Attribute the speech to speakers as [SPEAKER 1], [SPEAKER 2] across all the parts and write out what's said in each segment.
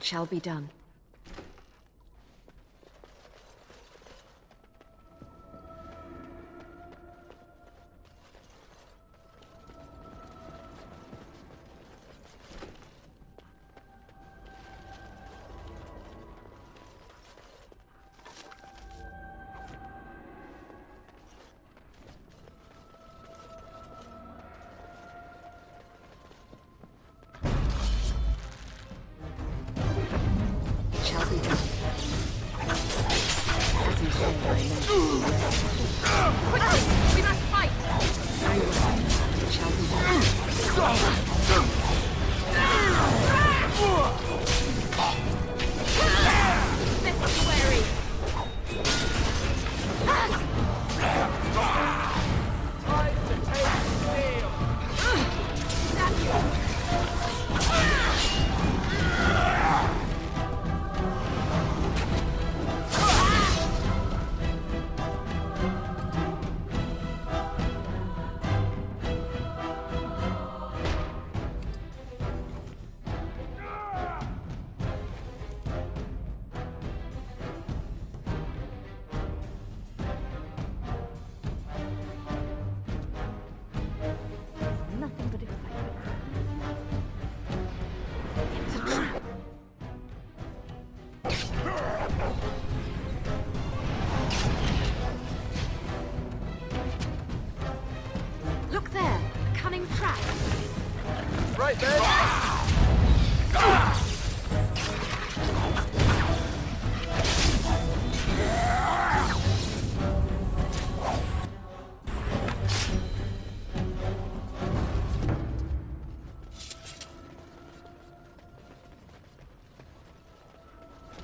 [SPEAKER 1] It shall be done.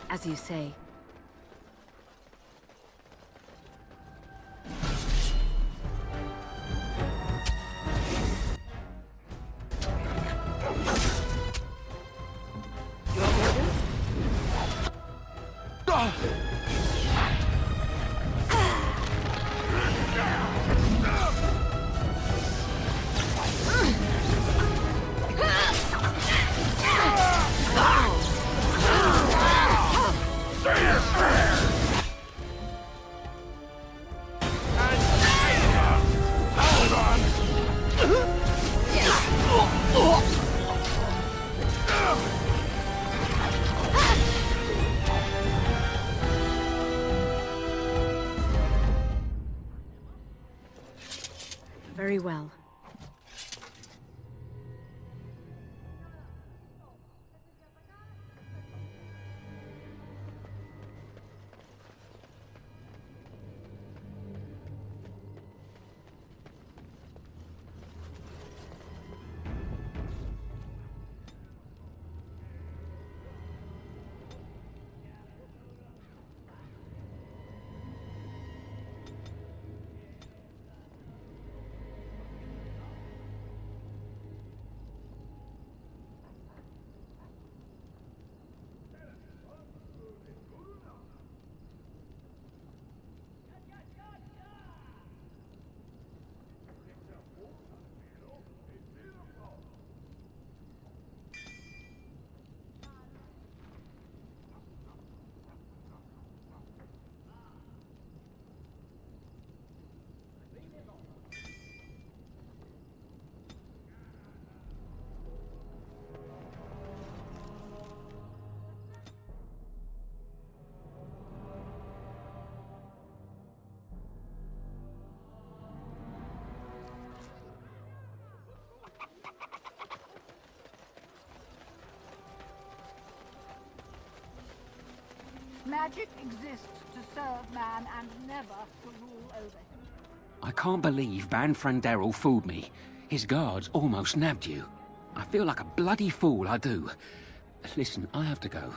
[SPEAKER 1] As you say. Very well.
[SPEAKER 2] Magic exists to serve man and never to rule over him.
[SPEAKER 3] I can't believe Bann Franderel fooled me. His guards almost nabbed you. I feel like a bloody fool, I do. Listen, I have to go.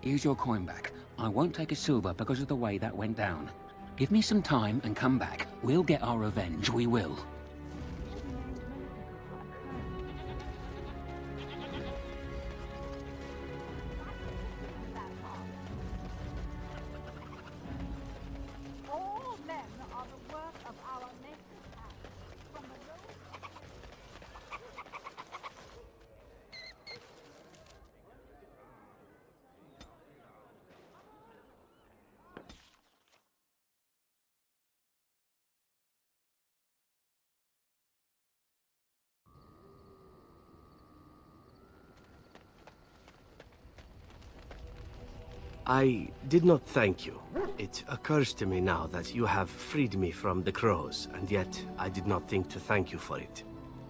[SPEAKER 3] Here's your coin back. I won't take a silver because of the way that went down. Give me some time and come back. We'll get our revenge, we will.
[SPEAKER 2] All men are the work of our nature's hand. From the low
[SPEAKER 4] I did not thank you. It occurs to me now that you have freed me from the crows, and yet I did not think to thank you for it.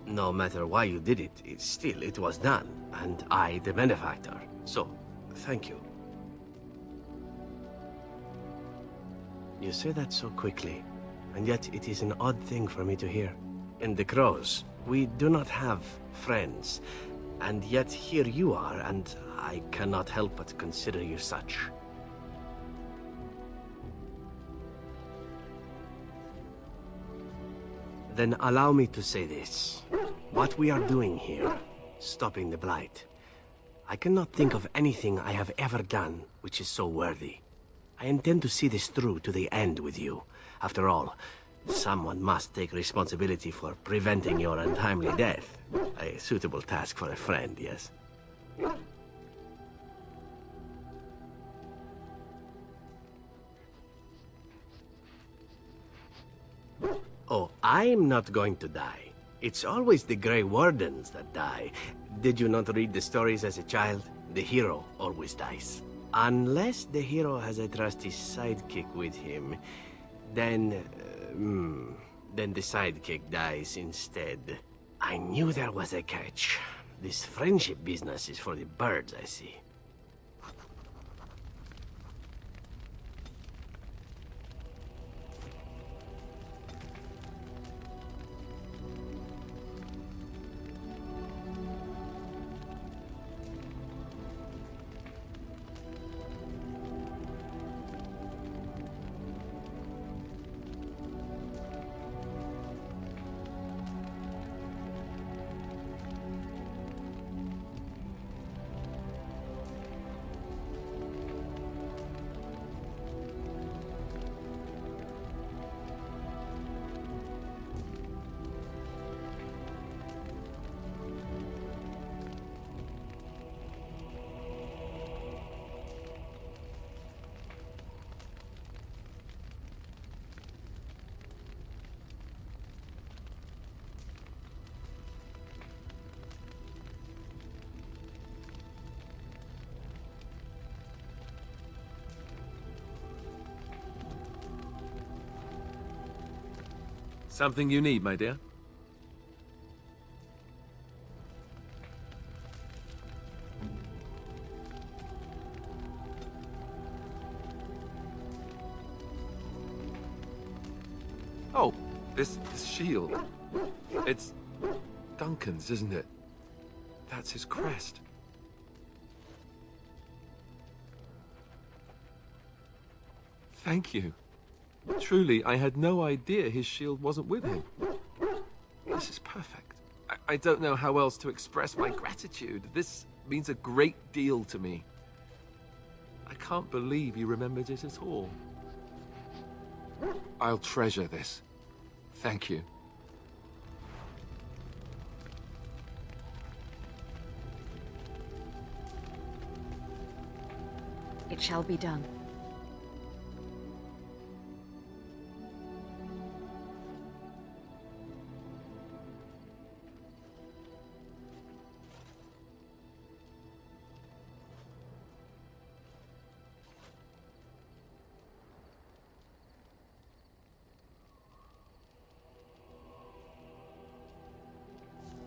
[SPEAKER 4] No matter why you did it, it was done, and I the benefactor. So, thank you. You say that so quickly, and yet it is an odd thing for me to hear. In the crows, we do not have friends, and yet here you are, and I cannot help but consider you such. Then allow me to say this. What we are doing here, stopping the Blight, I cannot think of anything I have ever done which is so worthy. I intend to see this through to the end with you. After all, someone must take responsibility for preventing your untimely death. A suitable task for a friend, yes? Oh, I'm not going to die. It's always the Grey Wardens that die. Did you not read the stories as a child? The hero always dies. Unless the hero has a trusty sidekick with him, then the sidekick dies instead. I knew there was a catch. This friendship business is for the birds, I see.
[SPEAKER 5] Something you need, my dear? Oh, this shield. It's Duncan's, isn't it? That's his crest. Thank you. Truly, I had no idea his shield wasn't with him. This is perfect. I don't know how else to express my gratitude. This means a great deal to me. I can't believe you remembered it at all. I'll treasure this. Thank you.
[SPEAKER 1] It shall be done.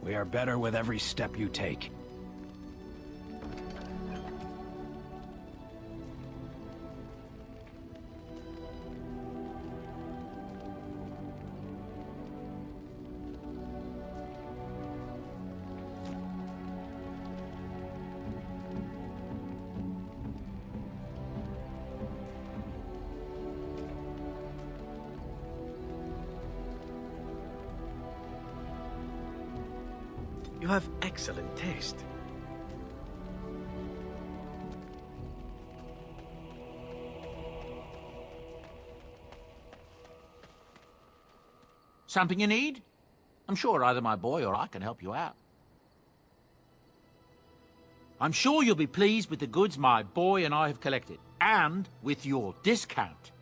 [SPEAKER 6] We are better with every step you take.
[SPEAKER 4] You have excellent taste.
[SPEAKER 7] Something you need? I'm sure either my boy or I can help you out. I'm sure you'll be pleased with the goods my boy and I have collected, and with your discount.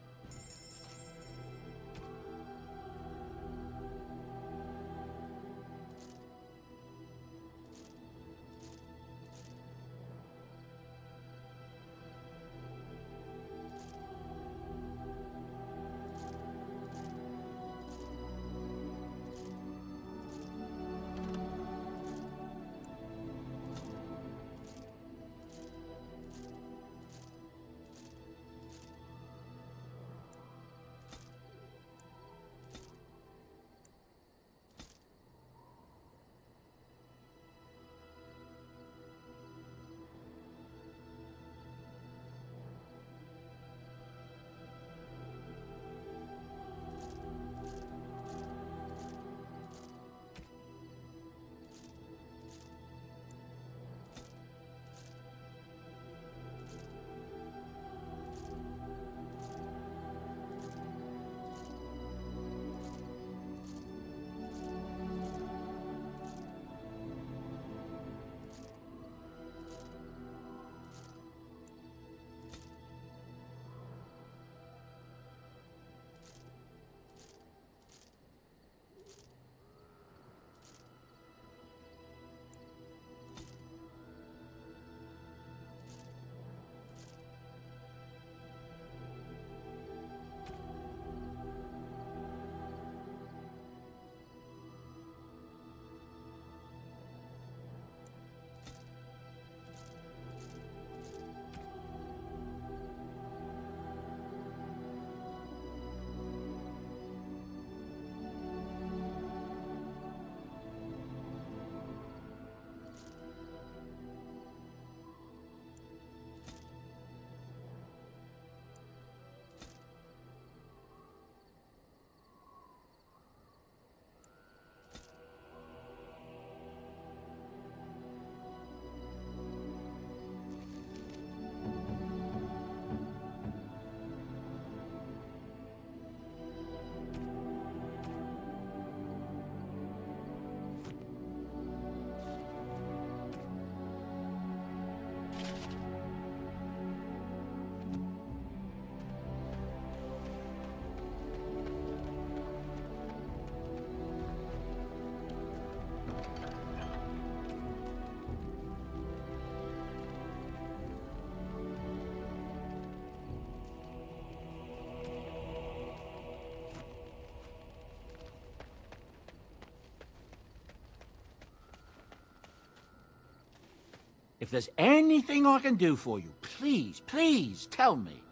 [SPEAKER 7] If there's anything I can do for you, please, please tell me.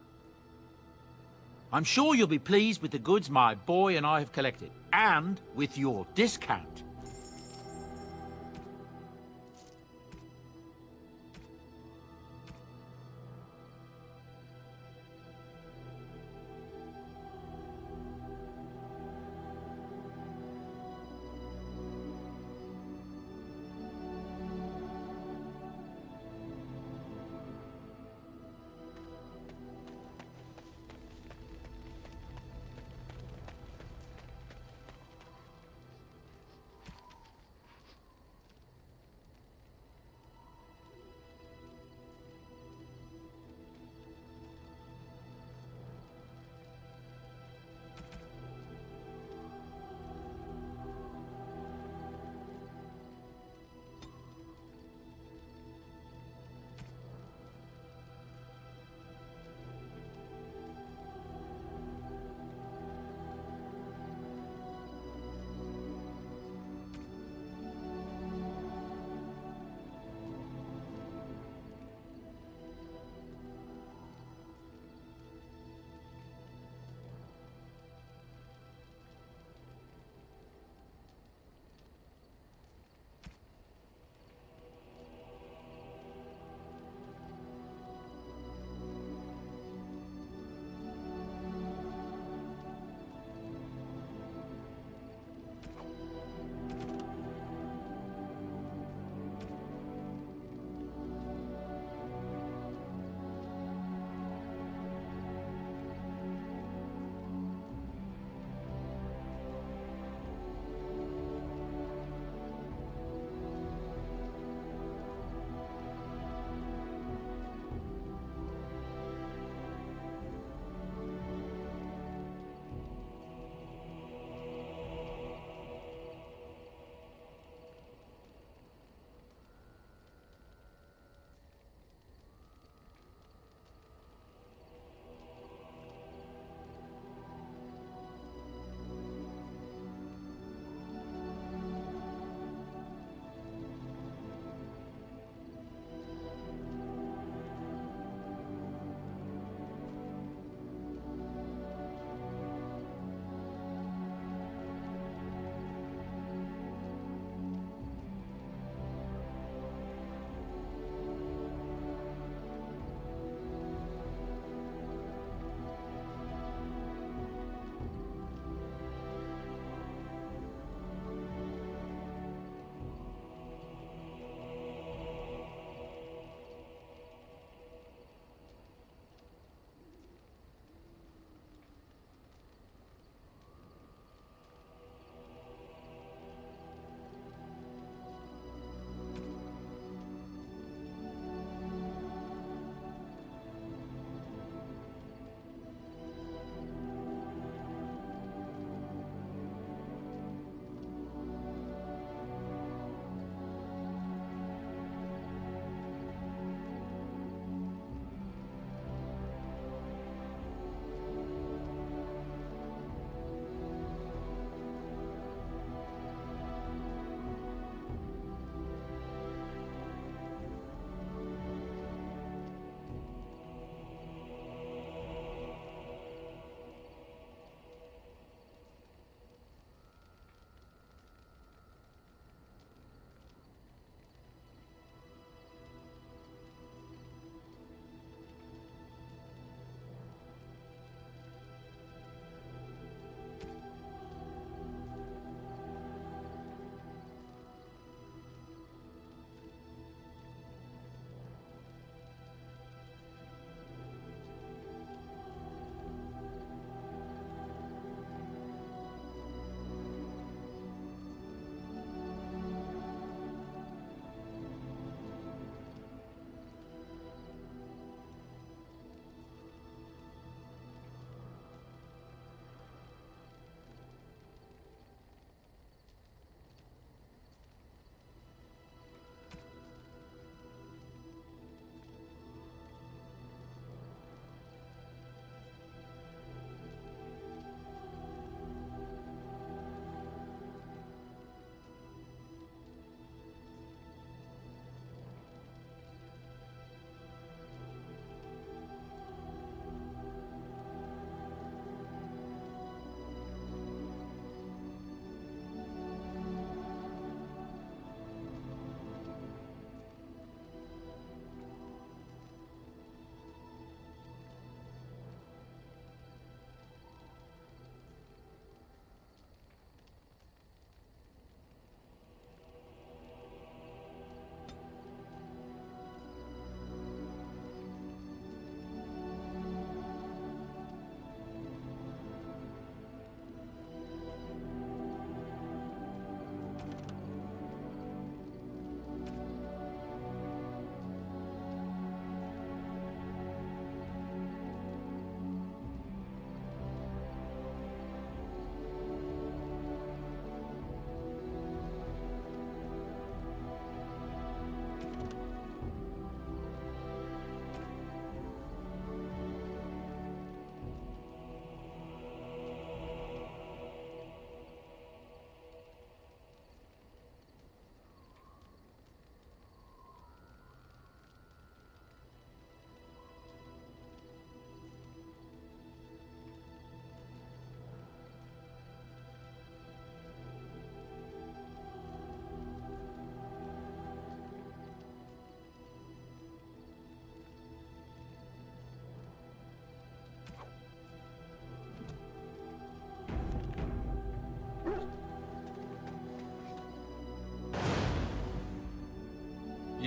[SPEAKER 7] I'm sure you'll be pleased with the goods my boy and I have collected, and with your discount.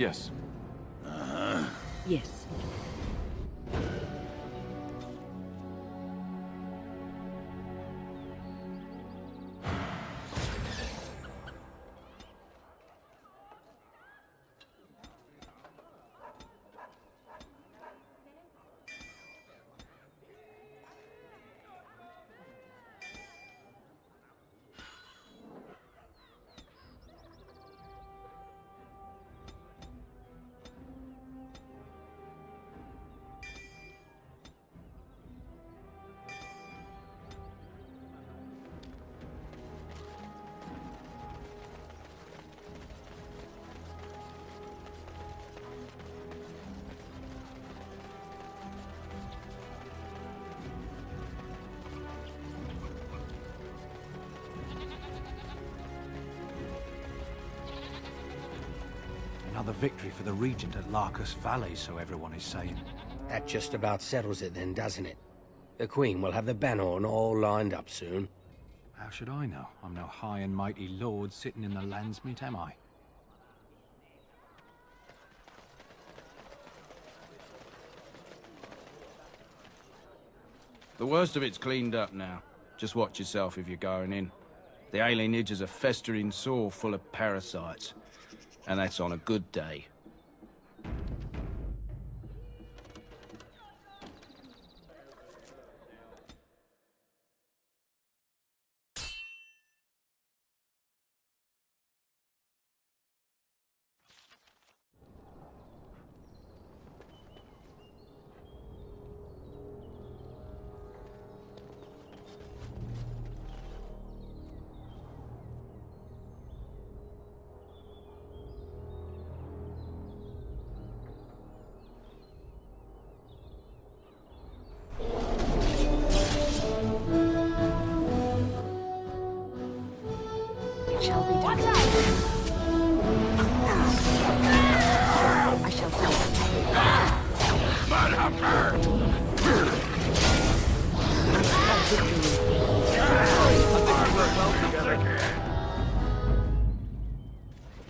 [SPEAKER 5] Yes.
[SPEAKER 1] Yes.
[SPEAKER 6] Another victory for the Regent at Larkus Valley, so everyone is saying.
[SPEAKER 4] That just about settles it then, doesn't it? The Queen will have the banner all lined up soon.
[SPEAKER 6] How should I know? I'm no high and mighty lord sitting in the Landsmeet, am I?
[SPEAKER 8] The worst of it's cleaned up now. Just watch yourself if you're going in. The Alienage is a festering sore full of parasites. And that's on a good day.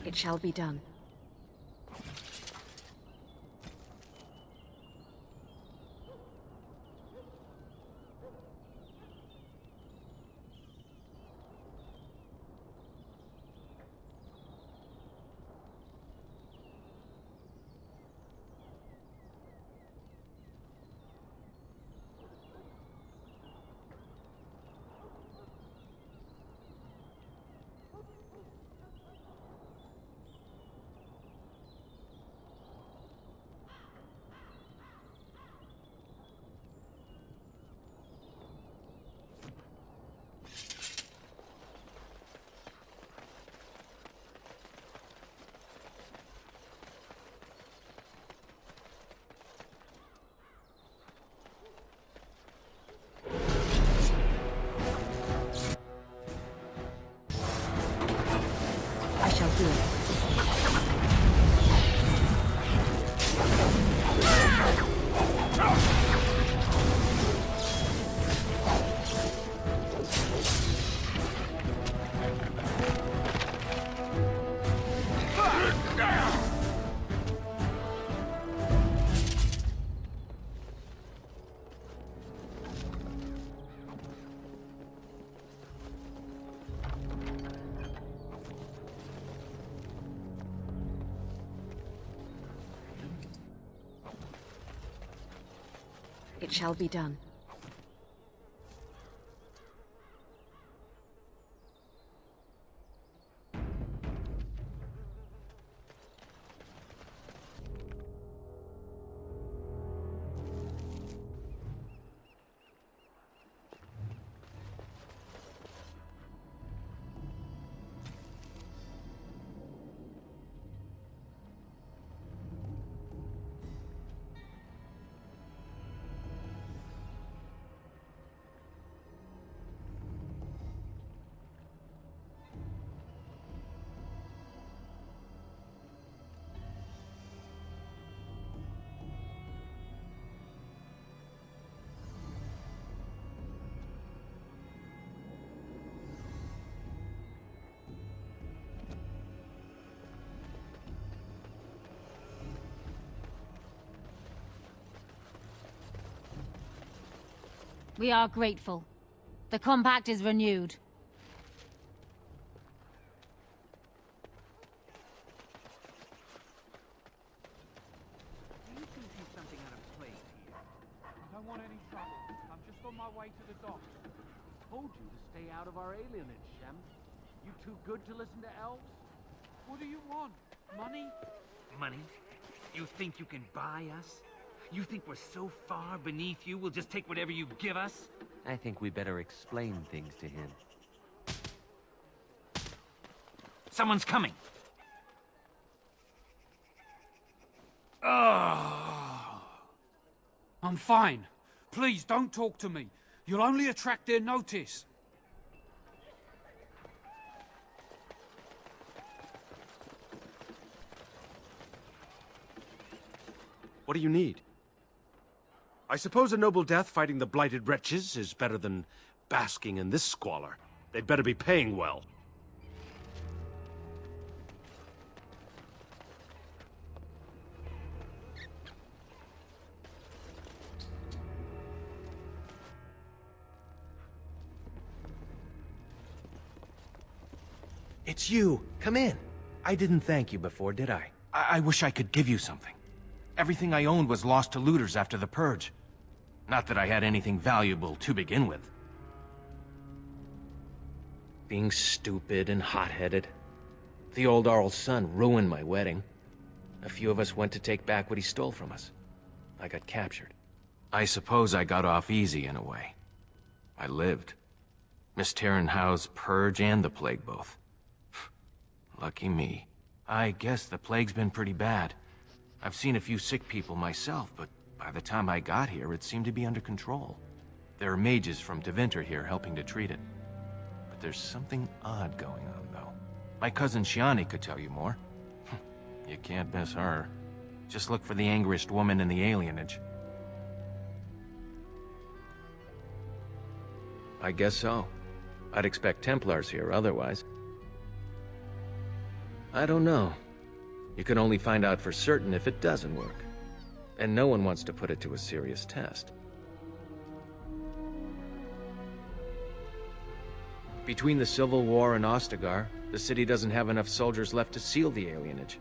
[SPEAKER 1] It shall be done. I shall do it. It shall be done. I shall do it. It shall be done.
[SPEAKER 9] We are grateful. The compact is renewed.
[SPEAKER 6] Do you two see something out of place here? I don't want any trouble. I'm just on my way to the docks. Told you to stay out of our alienage, Shem. You too good to listen to elves? What do you want? Money?
[SPEAKER 3] Money? You think you can buy us? You think we're so far beneath you, we'll just take whatever you give us?
[SPEAKER 10] I think we better explain things to him.
[SPEAKER 3] Someone's coming!
[SPEAKER 6] I'm fine. Please, don't talk to me. You'll only attract their notice.
[SPEAKER 11] What do you need? I suppose a noble death fighting the blighted wretches is better than basking in this squalor. They'd better be paying well.
[SPEAKER 4] It's you. Come in. I didn't thank you before, did I?
[SPEAKER 12] I wish I could give you something. Everything I owned was lost to looters after the Purge. Not that I had anything valuable to begin with.
[SPEAKER 4] Being stupid and hot-headed. The old Arl's son ruined my wedding. A few of us went to take back what he stole from us. I got captured.
[SPEAKER 12] I suppose I got off easy in a way. I lived. Miss Terranhau's Purge and the Plague both. Lucky me. I guess the Plague's been pretty bad. I've seen a few sick people myself, but by the time I got here, it seemed to be under control. There are mages from Tevinter here helping to treat it. But there's something odd going on, though. My cousin Shiani could tell you more. You can't miss her. Just look for the angriest woman in the alienage.
[SPEAKER 4] I guess so. I'd expect Templars here otherwise. I don't know. You can only find out for certain if it doesn't work. And no one wants to put it to a serious test. Between the Civil War and Ostagar, the city doesn't have enough soldiers left to seal the alienage.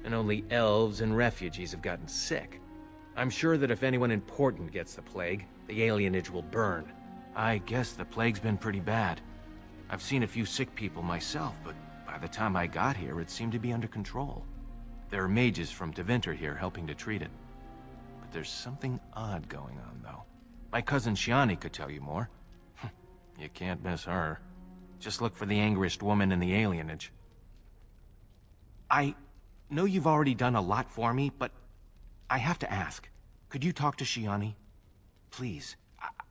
[SPEAKER 4] And only elves and refugees have gotten sick. I'm sure that if anyone important gets the plague, the alienage will burn.
[SPEAKER 12] I guess the Plague's been pretty bad. I've seen a few sick people myself, but by the time I got here, it seemed to be under control. There are mages from Tevinter here helping to treat it. But there's something odd going on, though. My cousin Shiani could tell you more. You can't miss her. Just look for the angriest woman in the alienage. I know you've already done a lot for me, but I have to ask. Could you talk to Shiani? Please.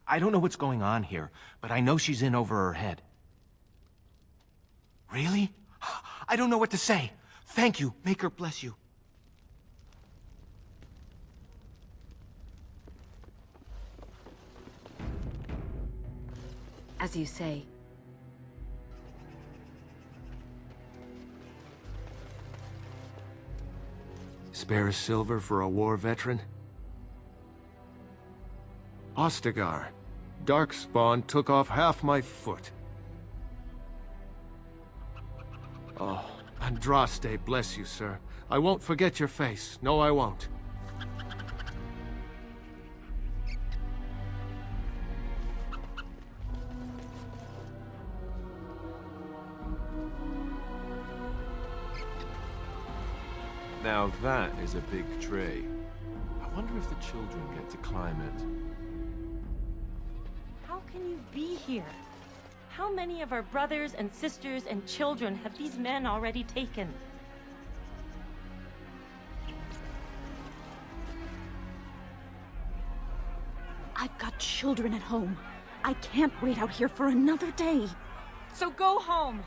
[SPEAKER 12] I don't know what's going on here, but I know she's in over her head. Really? I don't know what to say. Thank you. Make her bless you.
[SPEAKER 1] As you say.
[SPEAKER 11] Spare silver for a war veteran? Ostagar. Darkspawn took off half my foot. Oh, Andraste, bless you, sir. I won't forget your face. No, I won't.
[SPEAKER 5] Now that is a big tray. I wonder if the children get to climb it.
[SPEAKER 13] How can you be here? How many of our brothers and sisters and children have these men already taken?
[SPEAKER 2] I've got children at home. I can't wait out here for another day.
[SPEAKER 13] So go home.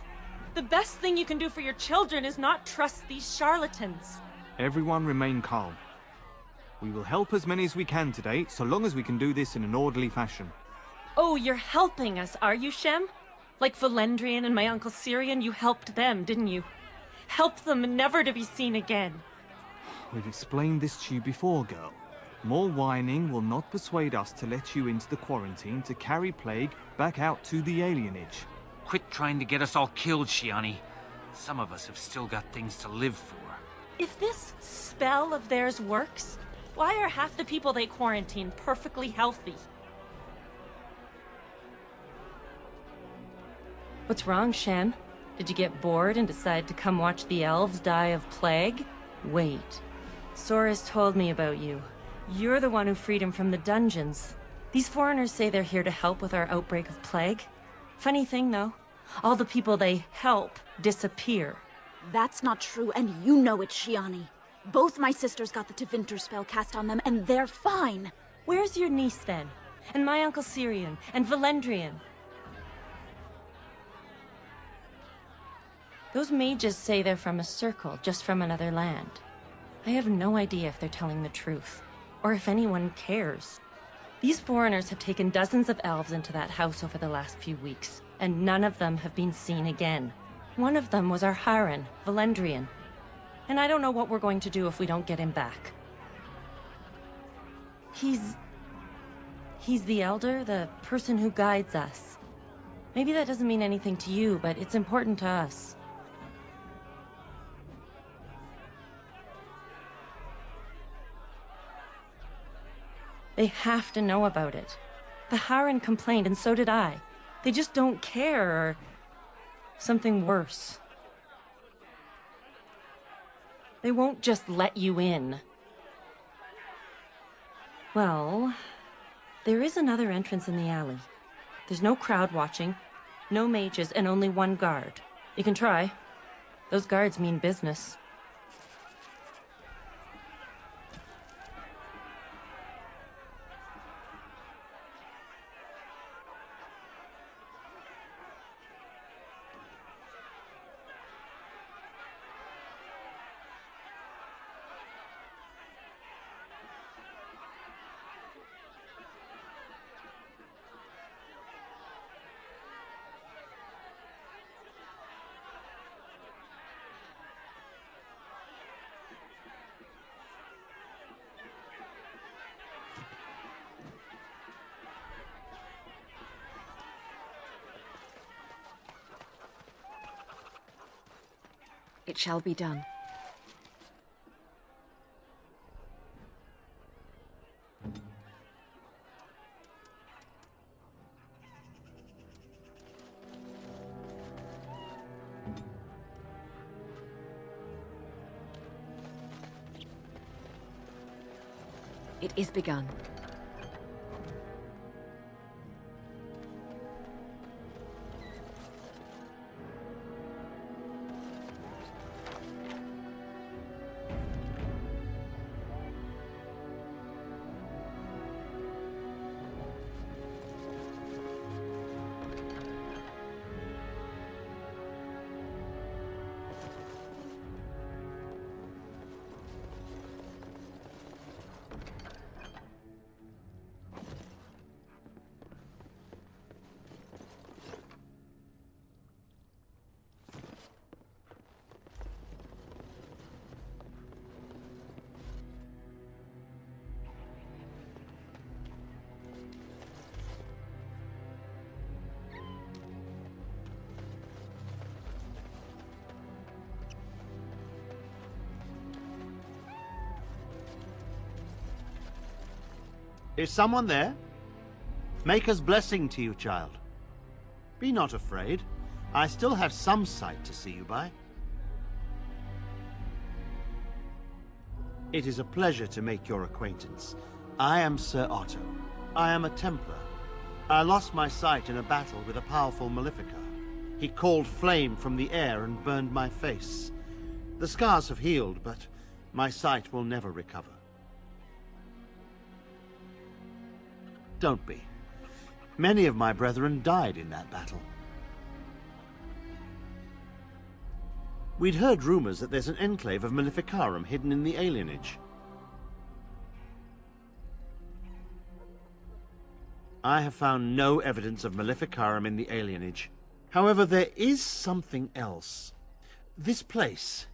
[SPEAKER 13] The best thing you can do for your children is not trust these charlatans.
[SPEAKER 14] Everyone remain calm. We will help as many as we can today, so long as we can do this in an orderly fashion.
[SPEAKER 13] Oh, you're helping us, are you, Shem? Like Valendrian and my uncle Syrian, you helped them, didn't you? Help them never to be seen again.
[SPEAKER 14] We've explained this to you before, girl. More whining will not persuade us to let you into the quarantine to carry plague back out to the alienage.
[SPEAKER 12] Quit trying to get us all killed, Shiani. Some of us have still got things to live for.
[SPEAKER 13] If this spell of theirs works, why are half the people they quarantine perfectly healthy? What's wrong, Shem? Did you get bored and decide to come watch the elves die of plague? Wait. Soris told me about you. You're the one who freed him from the dungeons. These foreigners say they're here to help with our outbreak of plague. Funny thing, though. All the people they help disappear.
[SPEAKER 15] That's not true, and you know it, Shiani. Both my sisters got the Tevinter spell cast on them, and they're fine.
[SPEAKER 13] Where's your niece, then? And my uncle Syrian, and Valendrian? Those mages say they're from a circle, just from another land. I have no idea if they're telling the truth, or if anyone cares. These foreigners have taken dozens of elves into that house over the last few weeks, and none of them have been seen again. One of them was our Haran, Valendrian. And I don't know what we're going to do if we don't get him back. He's the elder, the person who guides us. Maybe that doesn't mean anything to you, but it's important to us. They have to know about it. The Haran complained, and so did I. They just don't care, or something worse. They won't just let you in. Well, there is another entrance in the alley. There's no crowd watching, no mages, and only one guard. You can try. Those guards mean business.
[SPEAKER 1] It shall be done. It is begun.
[SPEAKER 16] Is someone there? Maker's blessing to you, child. Be not afraid. I still have some sight to see you by. It is a pleasure to make your acquaintance. I am Sir Otto. I am a Templar. I lost my sight in a battle with a powerful Maleficar. He called flame from the air and burned my face. The scars have healed, but my sight will never recover. Don't be. Many of my brethren died in that battle. We'd heard rumors that there's an enclave of Maleficarum hidden in the Alienage. I have found no evidence of Maleficarum in the Alienage. However, there is something else. This place,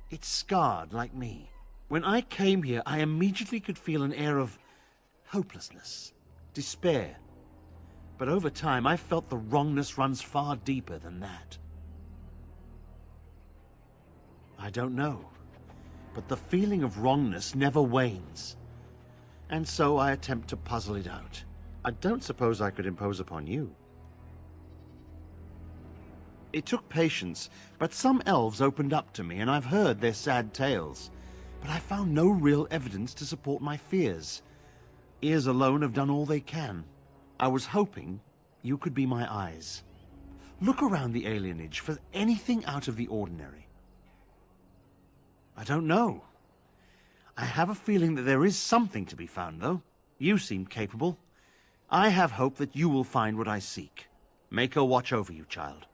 [SPEAKER 16] it's scarred like me. When I came here, I immediately could feel an air of hopelessness, despair. But over time, I felt the wrongness runs far deeper than that. I don't know, but the feeling of wrongness never wanes. And so I attempt to puzzle it out. I don't suppose I could impose upon you. It took patience, but some elves opened up to me, and I've heard their sad tales. But I found no real evidence to support my fears. Ears alone have done all they can. I was hoping you could be my eyes. Look around the alienage for anything out of the ordinary. I don't know. I have a feeling that there is something to be found, though. You seem capable. I have hope that you will find what I seek. Make her watch over you, child.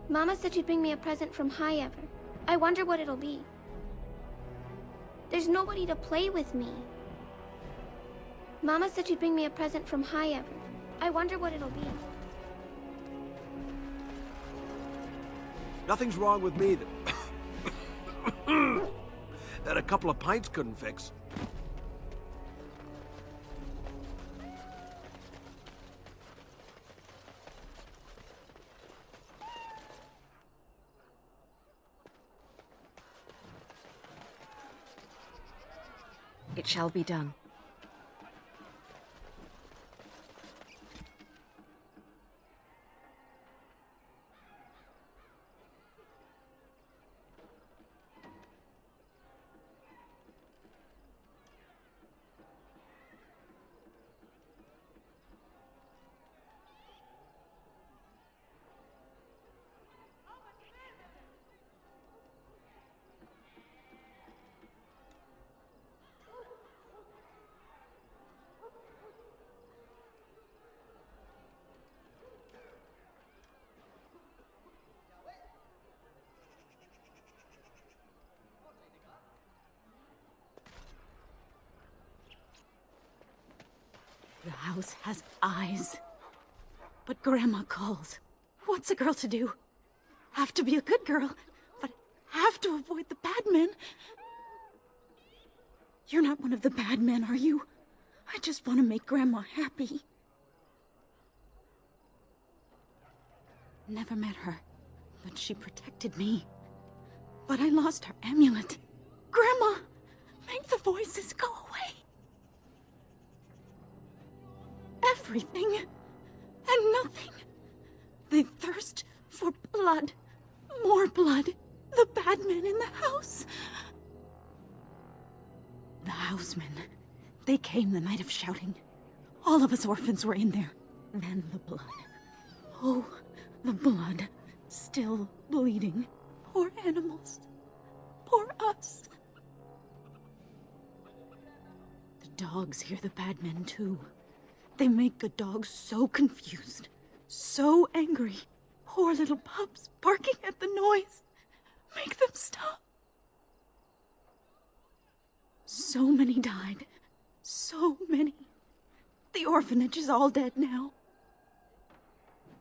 [SPEAKER 17] Mama said she'd bring me a present from High Ever. I wonder what it'll be. There's nobody to play with me. Mama said she'd bring me a present from High Ever. I wonder what it'll be.
[SPEAKER 11] Nothing's wrong with me that... that a couple of pints couldn't fix.
[SPEAKER 1] It shall be done.
[SPEAKER 15] The house has eyes. But Grandma calls. What's a girl to do? Have to be a good girl, but have to avoid the bad men. You're not one of the bad men, are you? I just want to make Grandma happy. Never met her, but she protected me. But I lost her amulet. Grandma, make the voices go away. Everything and nothing. They thirst for blood. More blood. The bad men in the house. The housemen. They came the night of shouting. All of us orphans were in there. Then the blood. Oh, the blood. Still bleeding. Poor animals. Poor us. The dogs hear the bad men too. They make the dogs so confused, so angry. Poor little pups barking at the noise. Make them stop. So many died. So many. The orphanage is all dead now.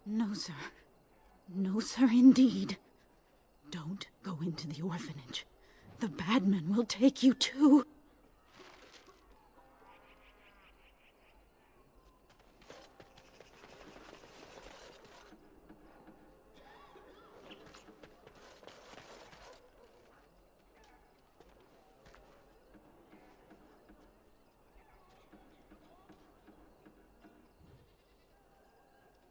[SPEAKER 15] No, sir. No, sir, indeed. Don't go into the orphanage. The bad men will take you too.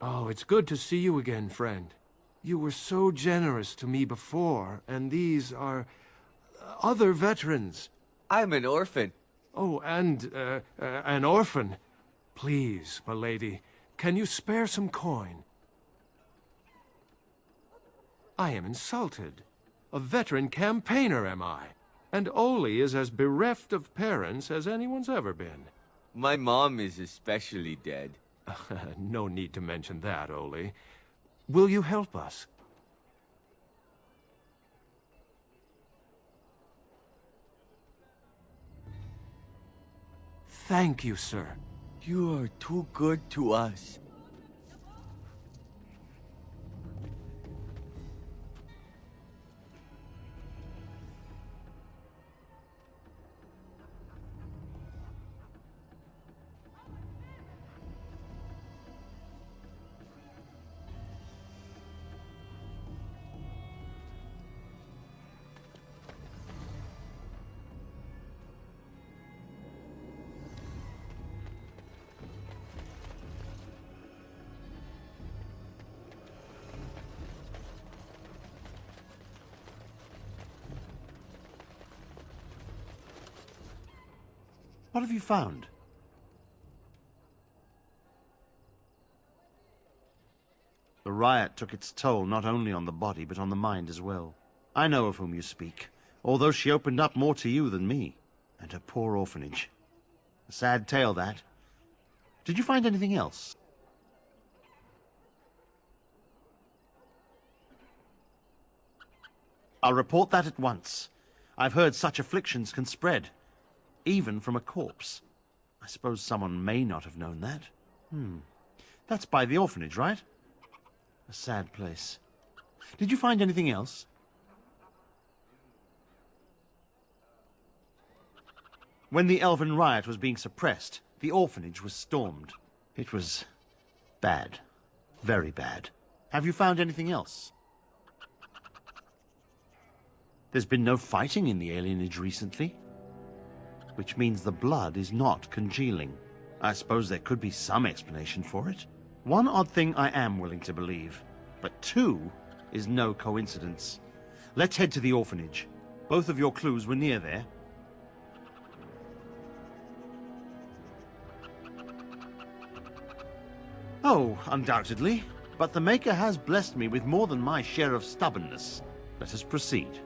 [SPEAKER 12] Oh, it's good to see you again, friend. You were so generous to me before, and these are... other veterans.
[SPEAKER 10] I'm an orphan.
[SPEAKER 12] Oh, and, an orphan. Please, milady, can you spare some coin? I am insulted. A veteran campaigner, am I? And Oli is as bereft of parents as anyone's ever been.
[SPEAKER 10] My mom is especially dead.
[SPEAKER 12] No need to mention that, Oli. Will you help us? Thank you, sir.
[SPEAKER 10] You are too good to us.
[SPEAKER 16] What have you found? The riot took its toll not only on the body, but on the mind as well. I know of whom you speak, although she opened up more to you than me, and her poor orphanage. A sad tale, that. Did you find anything else? I'll report that at once. I've heard such afflictions can spread, even from a corpse. I suppose someone may not have known that. That's by the orphanage, right? A sad place. Did you find anything else? When the Elven riot was being suppressed, the orphanage was stormed. It was bad. Very bad. Have you found anything else? There's been no fighting in the Alienage recently, which means the blood is not congealing. I suppose there could be some explanation for it. One odd thing I am willing to believe, but two is no coincidence. Let's head to the orphanage. Both of your clues were near there. Oh, undoubtedly. But the Maker has blessed me with more than my share of stubbornness. Let us proceed.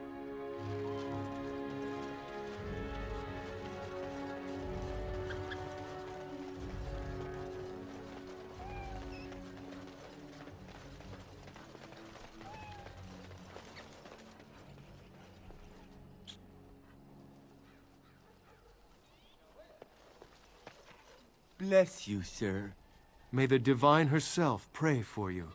[SPEAKER 10] Bless you, sir.
[SPEAKER 12] May the Divine herself pray for you.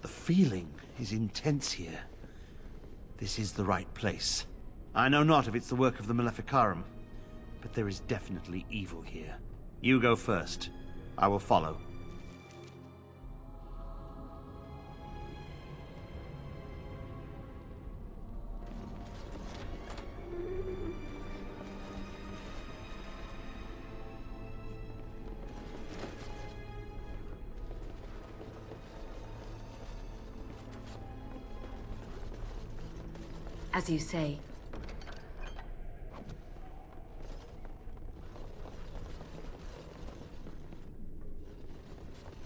[SPEAKER 16] The feeling is intense here. This is the right place. I know not if it's the work of the Maleficarum, but there is definitely evil here. You go first. I will follow.
[SPEAKER 1] As you say.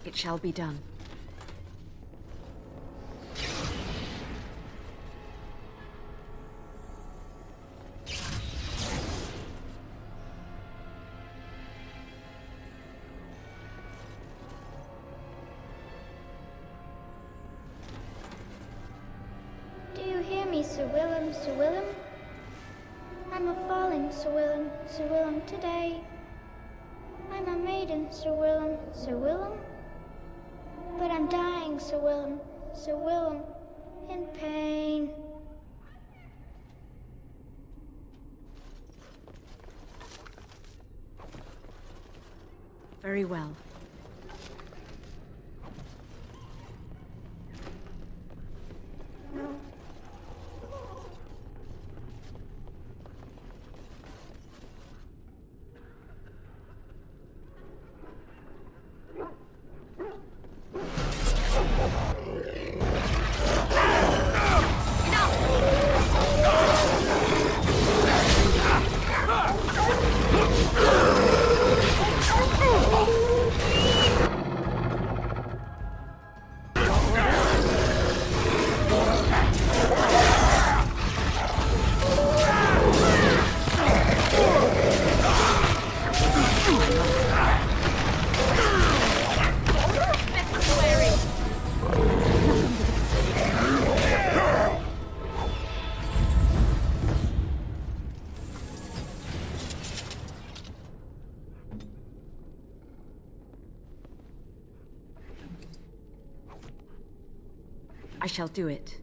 [SPEAKER 1] It shall be done.
[SPEAKER 17] Do you hear me, Sir Willem, Sir Willem? I'm a falling, Sir Willem, Sir Willem, today. I'm a maiden, Sir Willem, Sir Willem. But I'm dying, Sir Willem, Sir Willem, in pain.
[SPEAKER 1] Very well. I shall do it.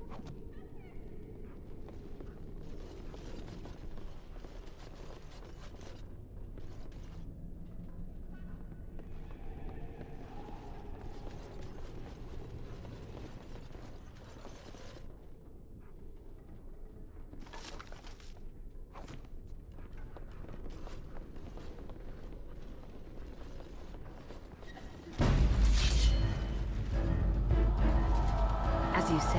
[SPEAKER 1] As you say.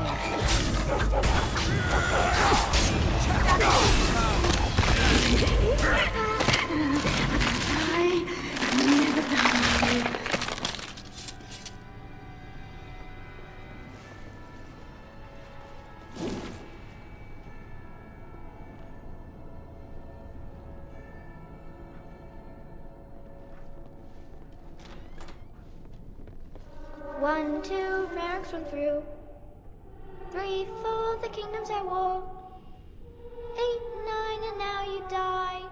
[SPEAKER 17] One, two, ranks run through. 3, 4, the kingdoms at war. 8, 9, and now you die.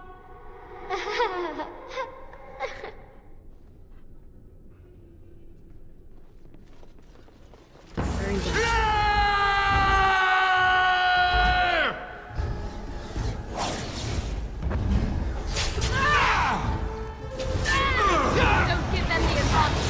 [SPEAKER 1] Very well.
[SPEAKER 9] Don't give them the advantage!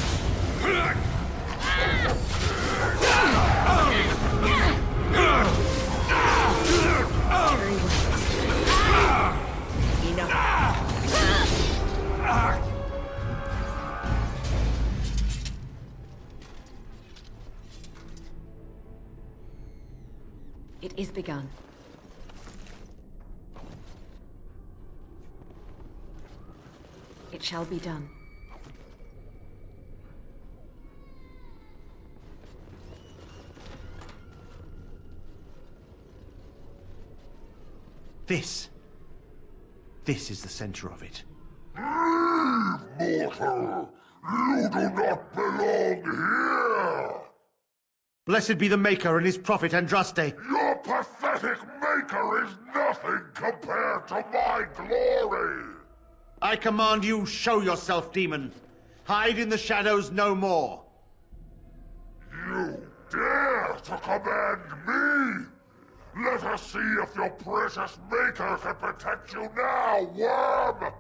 [SPEAKER 1] It is begun. It shall be done.
[SPEAKER 16] This is the center of it.
[SPEAKER 18] Leave, mortal! You do not belong here!
[SPEAKER 16] Blessed be the Maker and his prophet Andraste.
[SPEAKER 18] Your pathetic maker is nothing compared to my glory!
[SPEAKER 16] I command you, show yourself, demon. Hide in the shadows no more.
[SPEAKER 18] You dare to command me? Let us see if your precious maker can protect you now, worm!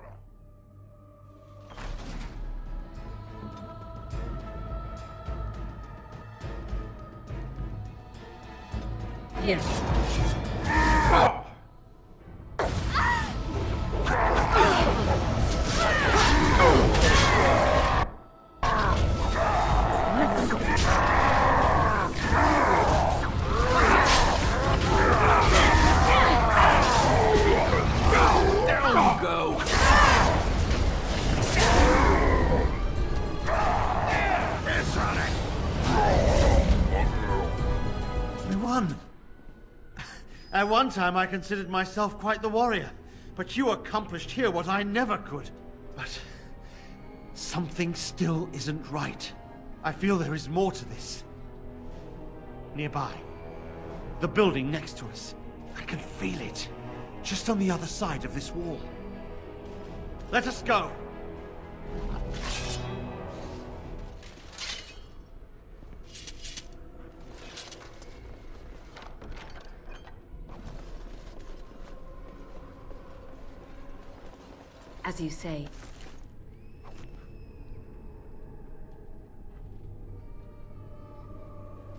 [SPEAKER 1] Yes.
[SPEAKER 16] At one time I considered myself quite the warrior, but you accomplished here what I never could. But something still isn't right. I feel there is more to this. Nearby, the building next to us. I can feel it, just on the other side of this wall. Let us go.
[SPEAKER 1] As you say.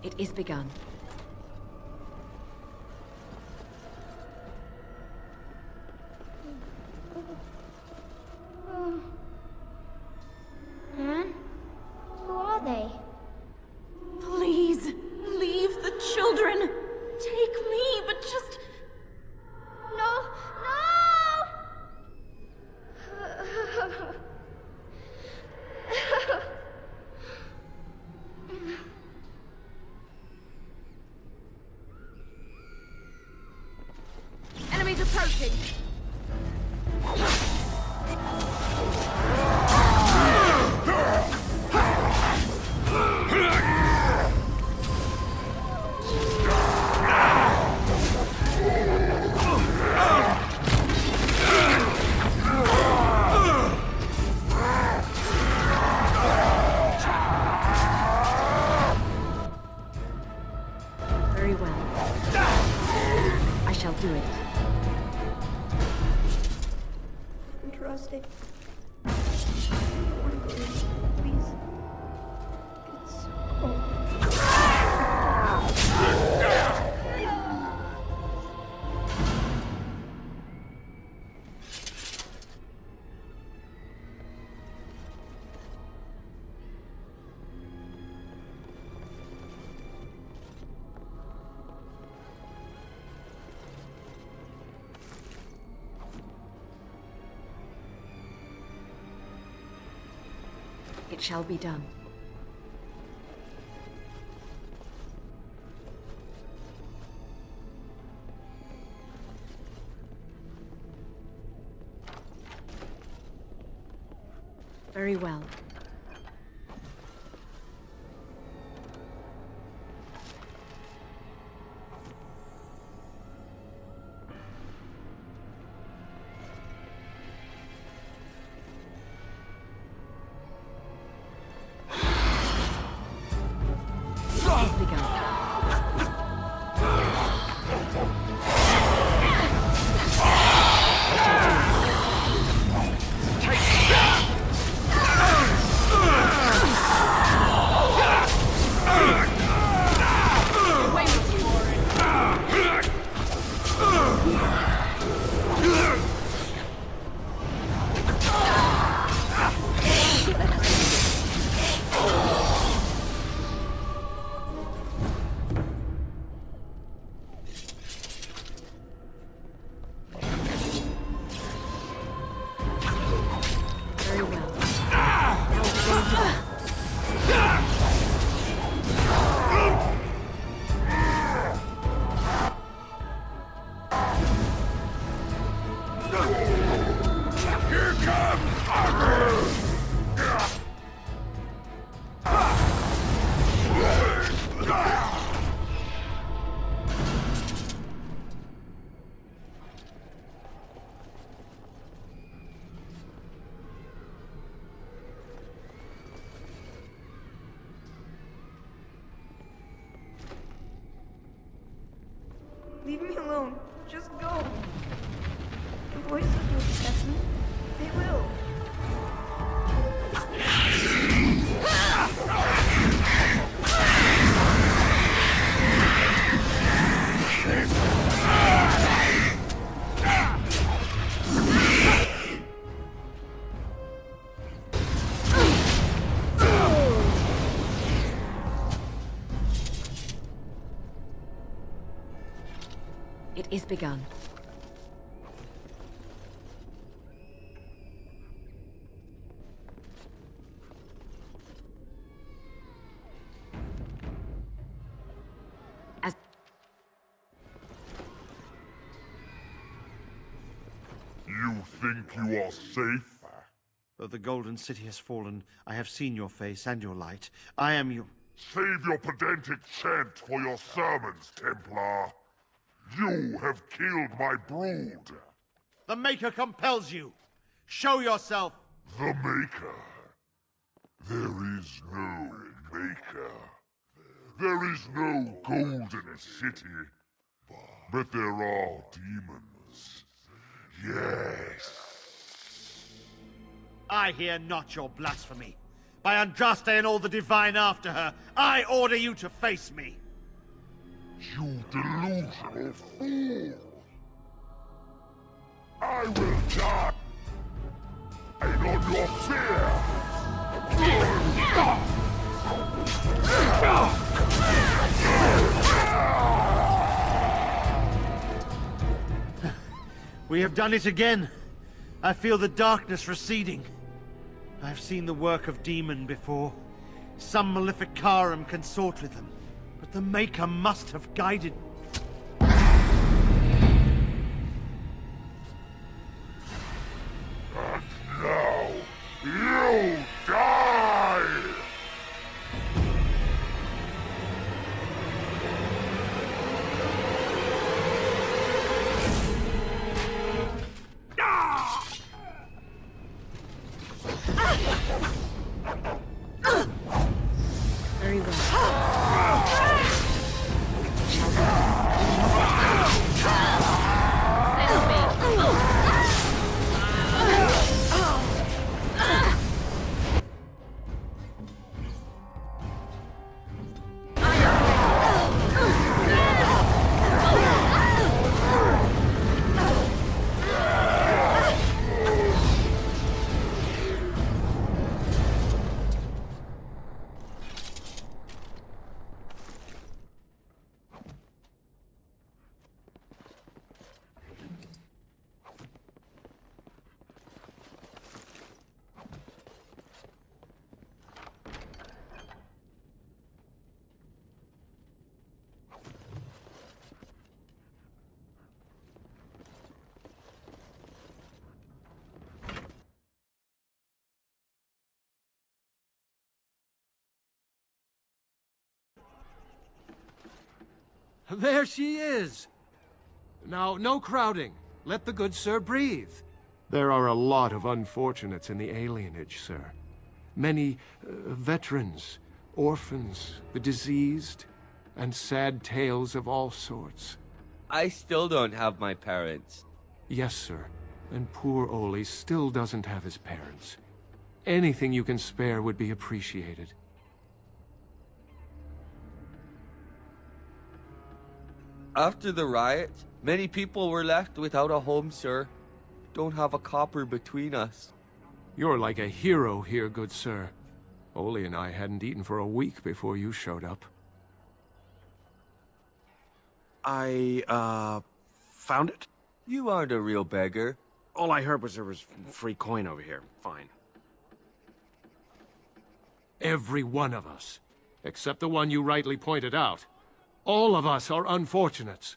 [SPEAKER 1] It is begun.
[SPEAKER 17] Anne? Who are they?
[SPEAKER 15] Please, leave the children. Take me, but just...
[SPEAKER 17] No!
[SPEAKER 19] Interesting. I want to go in, please. It's cold.
[SPEAKER 1] It shall be done. Very well.
[SPEAKER 19] Leave me alone. Just go. The voices will protect me. They will.
[SPEAKER 1] It is begun. As
[SPEAKER 18] You think you are safe?
[SPEAKER 16] Though the Golden City has fallen, I have seen your face and your light. I am you.
[SPEAKER 18] Save your pedantic chant for your sermons, Templar. You have killed my brood.
[SPEAKER 16] The Maker compels you. Show yourself.
[SPEAKER 18] The Maker? There is no Maker. There is no Golden City. But there are demons. Yes.
[SPEAKER 16] I hear not your blasphemy. By Andraste and all the divine after her, I order you to face me.
[SPEAKER 18] You delusional fool! I will die on your fear!
[SPEAKER 16] We have done it again. I feel the darkness receding. I've seen the work of demon before. Some Maleficarum consort with them. But the Maker must have guided.
[SPEAKER 18] And now, you die!
[SPEAKER 1] Very well. Shall we?
[SPEAKER 11] There she is! Now, no crowding. Let the good sir breathe.
[SPEAKER 20] There are a lot of unfortunates in the alienage, sir. Many veterans, orphans, the diseased, and sad tales of all sorts.
[SPEAKER 21] I still don't have my parents.
[SPEAKER 20] Yes, sir. And poor Oli still doesn't have his parents. Anything you can spare would be appreciated.
[SPEAKER 21] After the riot, many people were left without a home, sir. Don't have a copper between us.
[SPEAKER 20] You're like a hero here, good sir. Oli and I hadn't eaten for a week before you showed up.
[SPEAKER 11] I, found it?
[SPEAKER 21] You aren't a real beggar.
[SPEAKER 11] All I heard was there was free coin over here. Fine.
[SPEAKER 20] Every one of us, except the one you rightly pointed out. All of us are unfortunates.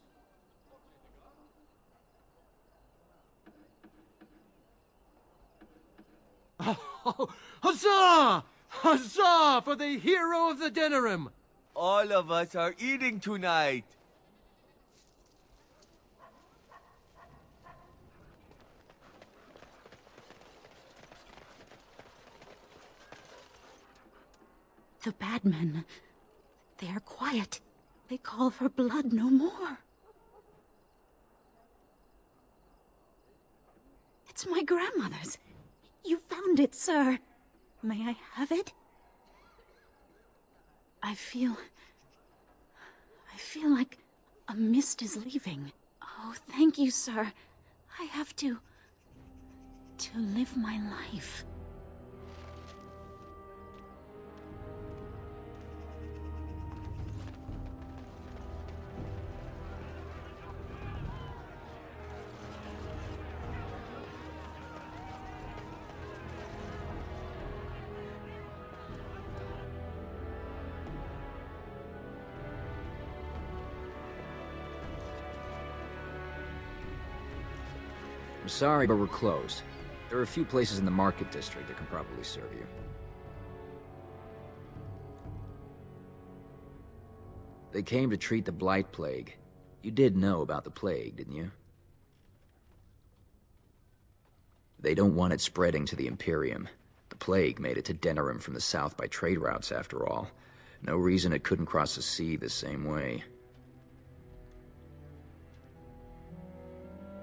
[SPEAKER 20] Oh, huzzah! Huzzah for the hero of the Denerim!
[SPEAKER 21] All of us are eating tonight.
[SPEAKER 15] The bad men, they are quiet. They call for blood no more. It's my grandmother's. You found it, sir. May I have it? I feel like a mist is leaving. Oh, thank you, sir. I have to live my life.
[SPEAKER 22] I'm sorry, but we're closed. There are a few places in the market district that can probably serve you. They came to treat the Blight Plague. You did know about the plague, didn't you? They don't want it spreading to the Imperium. The plague made it to Denerim from the south by trade routes, after all. No reason it couldn't cross the sea the same way.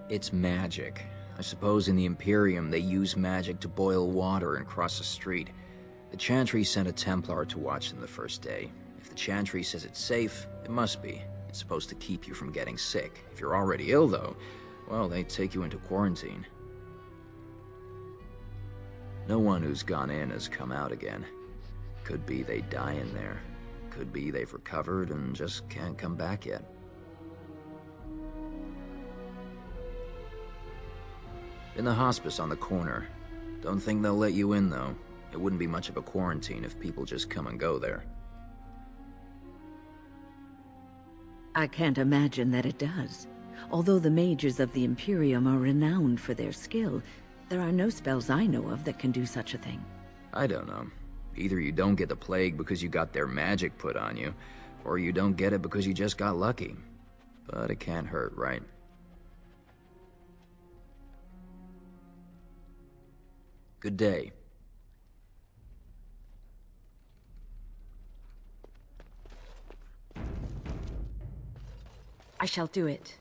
[SPEAKER 22] It's magic. I suppose in the Imperium they use magic to boil water and cross the street. The Chantry sent a Templar to watch them the first day. If the Chantry says it's safe, it must be. It's supposed to keep you from getting sick. If you're already ill, though, well, they take you into quarantine. No one who's gone in has come out again. Could be they die in there. Could be they've recovered and just can't come back yet. In the hospice on the corner. Don't think they'll let you in, though. It wouldn't be much of a quarantine if people just come and go there.
[SPEAKER 23] I can't imagine that it does. Although the mages of the Imperium are renowned for their skill, there are no spells I know of that can do such a thing.
[SPEAKER 22] I don't know. Either you don't get the plague because you got their magic put on you, or you don't get it because you just got lucky. But it can't hurt, right? Good day.
[SPEAKER 1] I shall do it.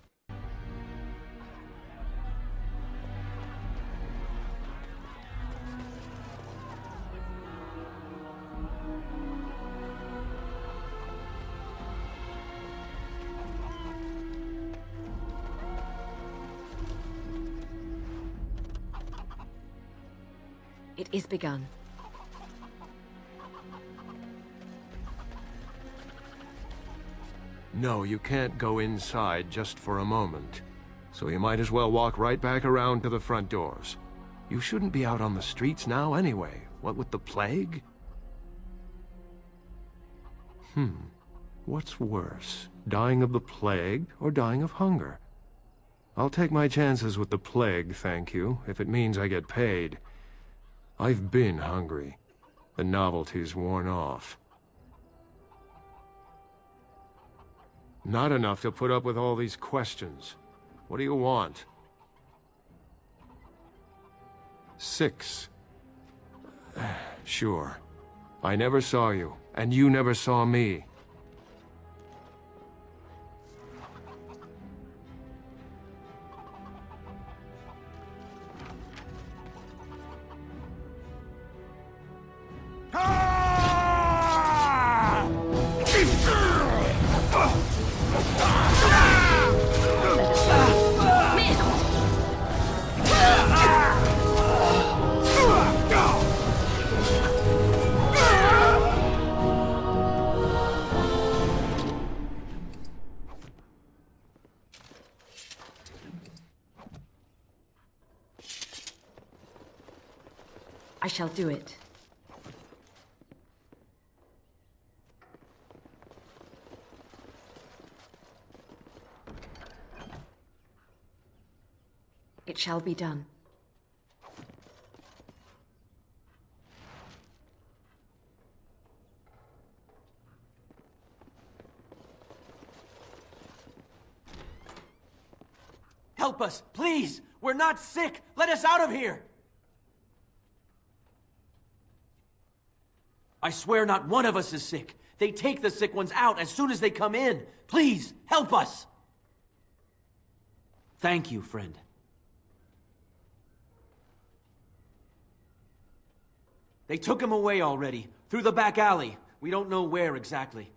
[SPEAKER 1] It is begun.
[SPEAKER 20] No, you can't go inside just for a moment. So you might as well walk right back around to the front doors. You shouldn't be out on the streets now anyway. What with the plague? What's worse? Dying of the plague or dying of hunger? I'll take my chances with the plague, thank you, if it means I get paid. I've been hungry. The novelty's worn off. Not enough to put up with all these questions. What do you want? 6. Sure. I never saw you, and you never saw me.
[SPEAKER 1] I shall do it. It shall be done.
[SPEAKER 3] Help us, please! We're not sick! Let us out of here! I swear not one of us is sick. They take the sick ones out as soon as they come in. Please, help us! Thank you, friend. They took him away already, through the back alley. We don't know where exactly.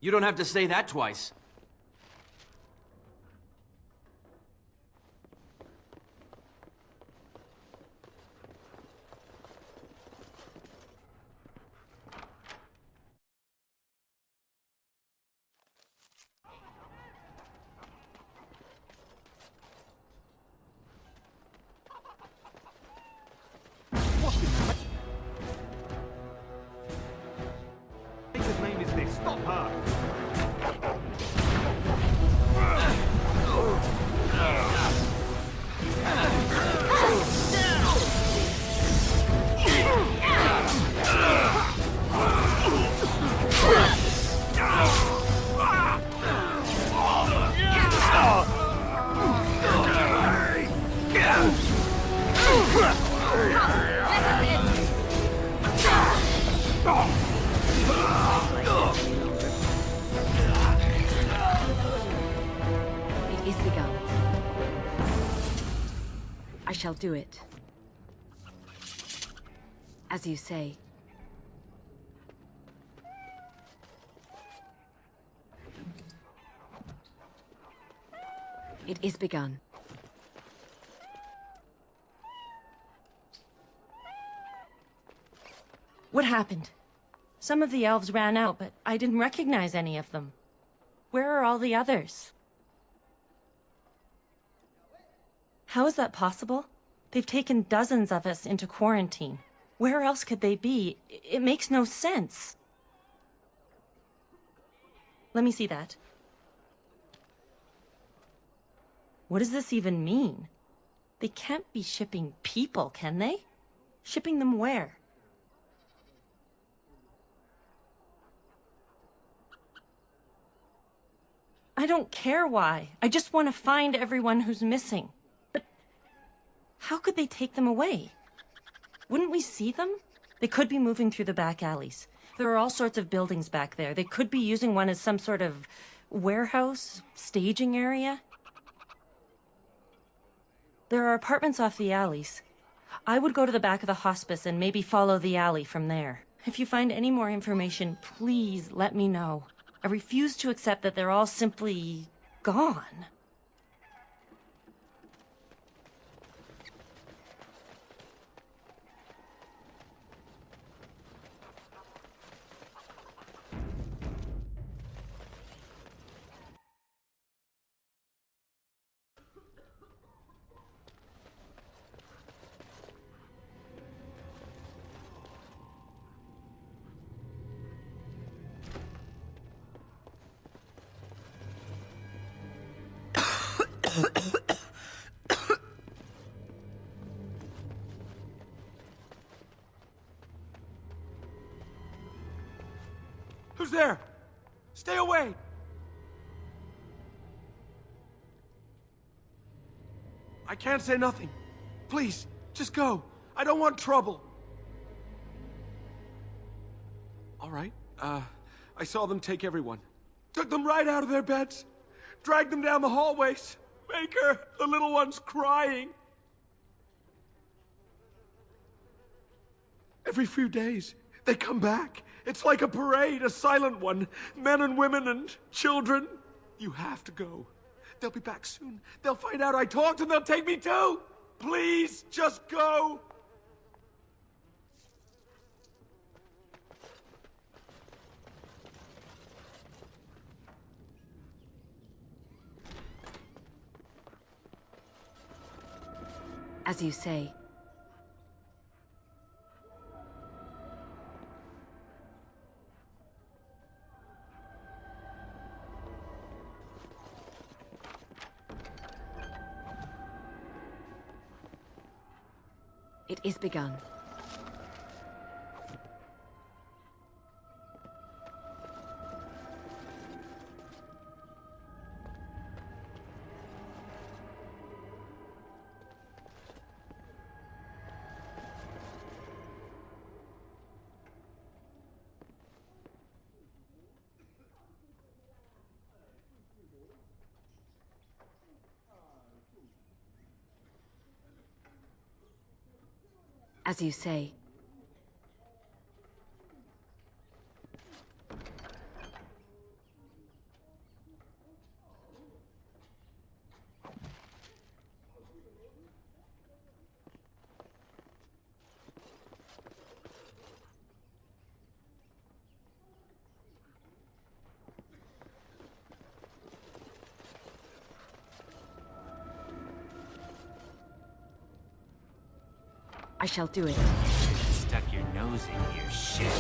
[SPEAKER 3] You don't have to say that twice.
[SPEAKER 14] His name is this. Stop her!
[SPEAKER 1] It is begun. I shall do it. As you say. It is begun.
[SPEAKER 13] What happened? Some of the elves ran out, but I didn't recognize any of them. Where are all the others? How is that possible? They've taken dozens of us into quarantine. Where else could they be? It makes no sense. Let me see that. What does this even mean? They can't be shipping people, can they? Shipping them where? I don't care why. I just want to find everyone who's missing. But how could they take them away? Wouldn't we see them? They could be moving through the back alleys. There are all sorts of buildings back there. They could be using one as some sort of warehouse, staging area. There are apartments off the alleys. I would go to the back of the hospice and maybe follow the alley from there. If you find any more information, please let me know. I refuse to accept that they're all simply gone.
[SPEAKER 3] Who's there? Stay away!
[SPEAKER 11] I can't say nothing. Please, just go. I don't want trouble. All right. I saw them take everyone. Took them right out of their beds. Dragged them down the hallways. Maker, the little one's crying. Every few days, they come back. It's like a parade, a silent one. Men and women and children. You have to go. They'll be back soon. They'll find out I talked and they'll take me too. Please, just go.
[SPEAKER 1] As you say. It is begun. As you say. I shall do it.
[SPEAKER 12] Stuck your nose in your shit.
[SPEAKER 1] It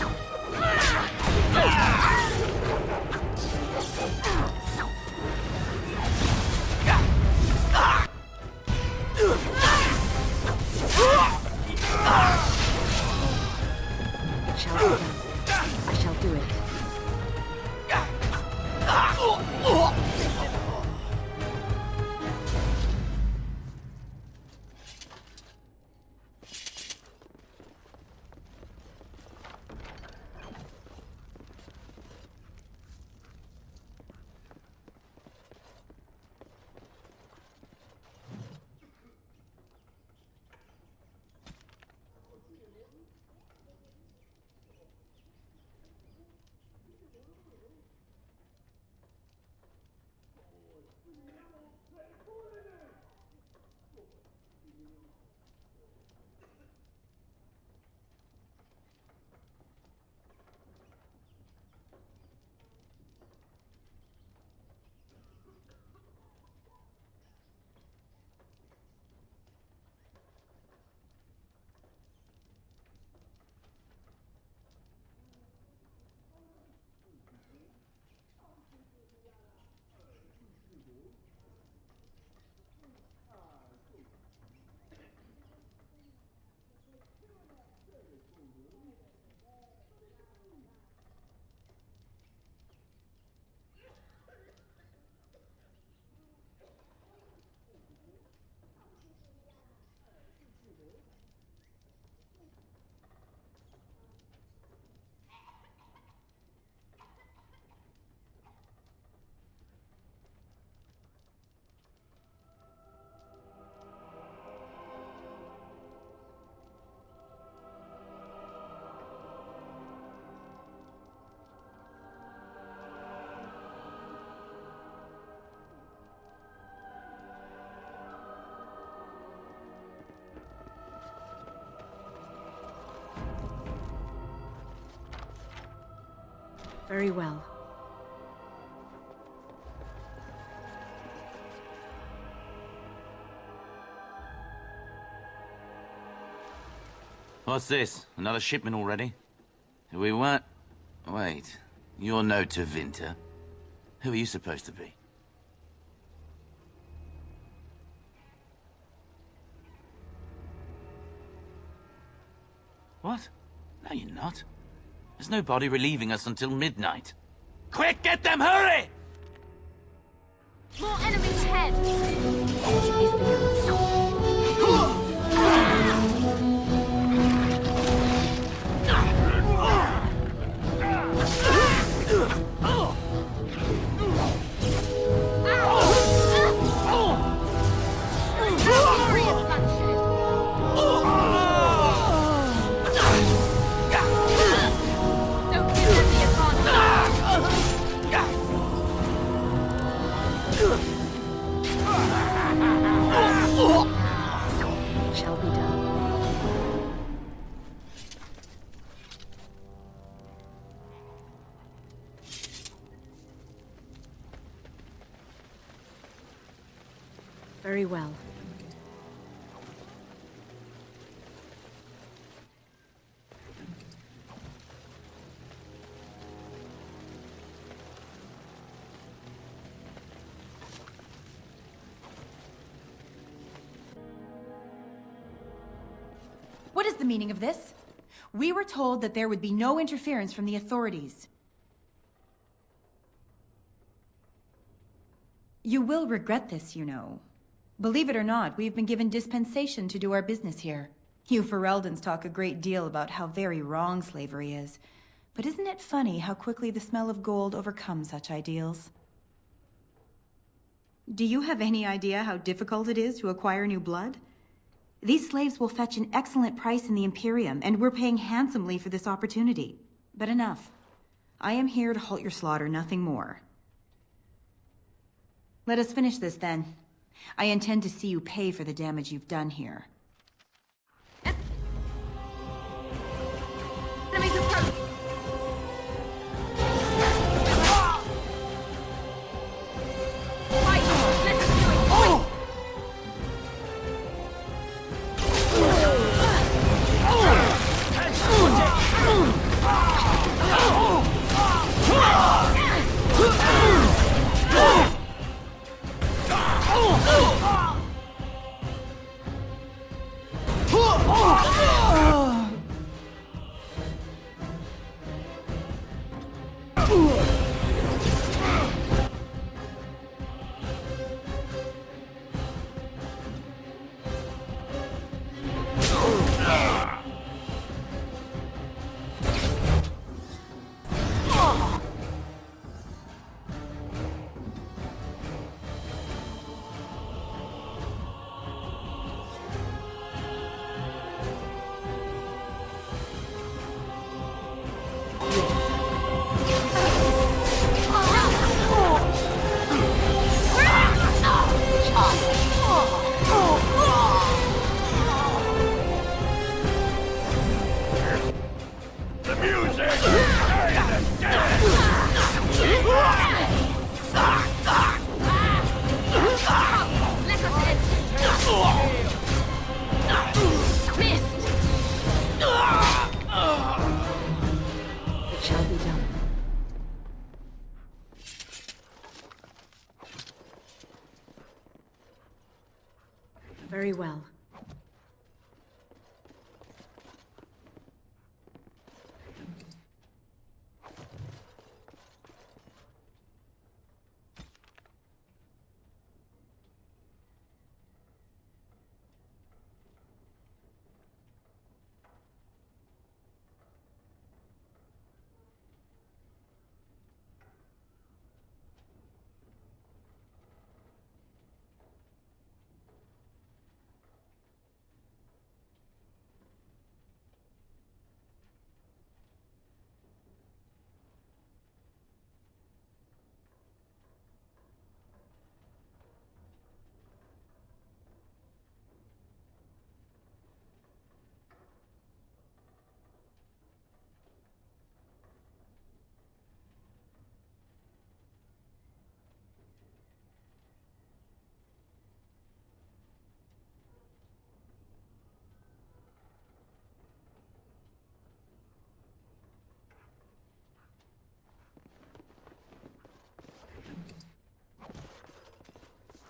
[SPEAKER 1] shall be done. I shall do it. Very well.
[SPEAKER 6] What's this? Another shipment already? We weren't... Wait. You're no Tevinter. Who are you supposed to be? What? No, you're not. There's no body relieving us until midnight. Quick, get them, hurry!
[SPEAKER 17] More enemies ahead!
[SPEAKER 1] It is begun. Very well.
[SPEAKER 4] What is the meaning of this? We were told that there would be no interference from the authorities. You will regret this, you know. Believe it or not, we've been given dispensation to do our business here. You Fereldans talk a great deal about how very wrong slavery is. But isn't it funny how quickly the smell of gold overcomes such ideals? Do you have any idea how difficult it is to acquire new blood? These slaves will fetch an excellent price in the Imperium, and we're paying handsomely for this opportunity. But enough. I am here to halt your slaughter, nothing more. Let us finish this, then. I intend to see you pay for the damage you've done here.
[SPEAKER 9] Enemies approach! Fight! Let us do it! Oh!
[SPEAKER 1] Very well.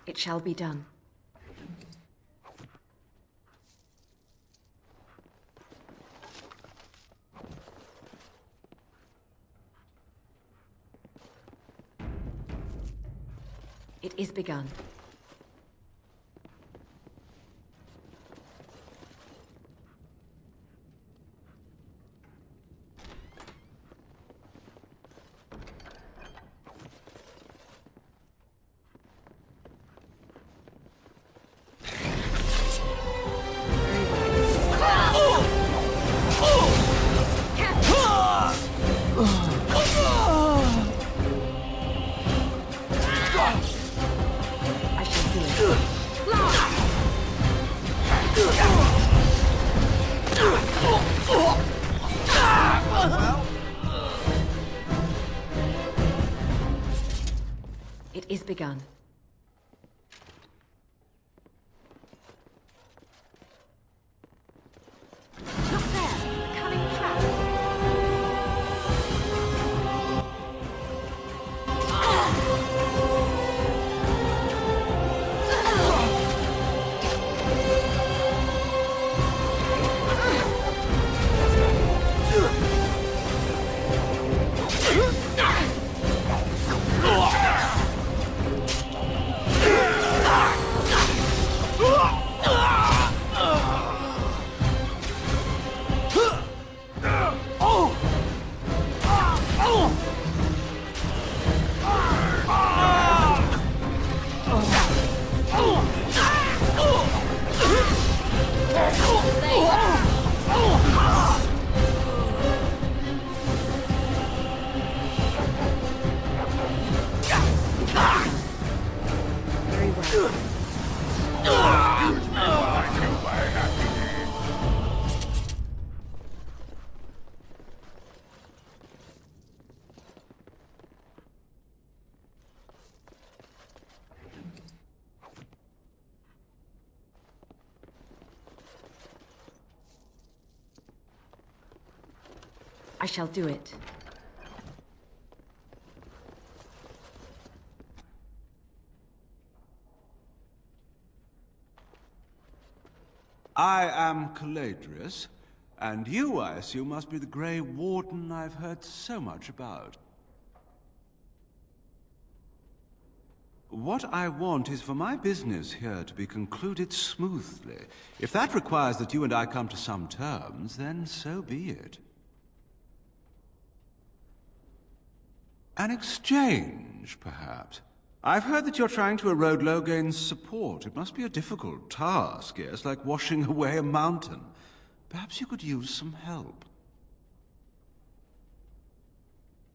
[SPEAKER 1] It shall be done. It is begun. It is begun. I shall do it.
[SPEAKER 5] I am Caladrius, and you, I assume, must be the Grey Warden I've heard so much about. What I want is for my business here to be concluded smoothly. If that requires that you and I come to some terms, then so be it. An exchange, perhaps. I've heard that you're trying to erode Logain's support. It must be a difficult task, yes, like washing away a mountain. Perhaps you could use some help.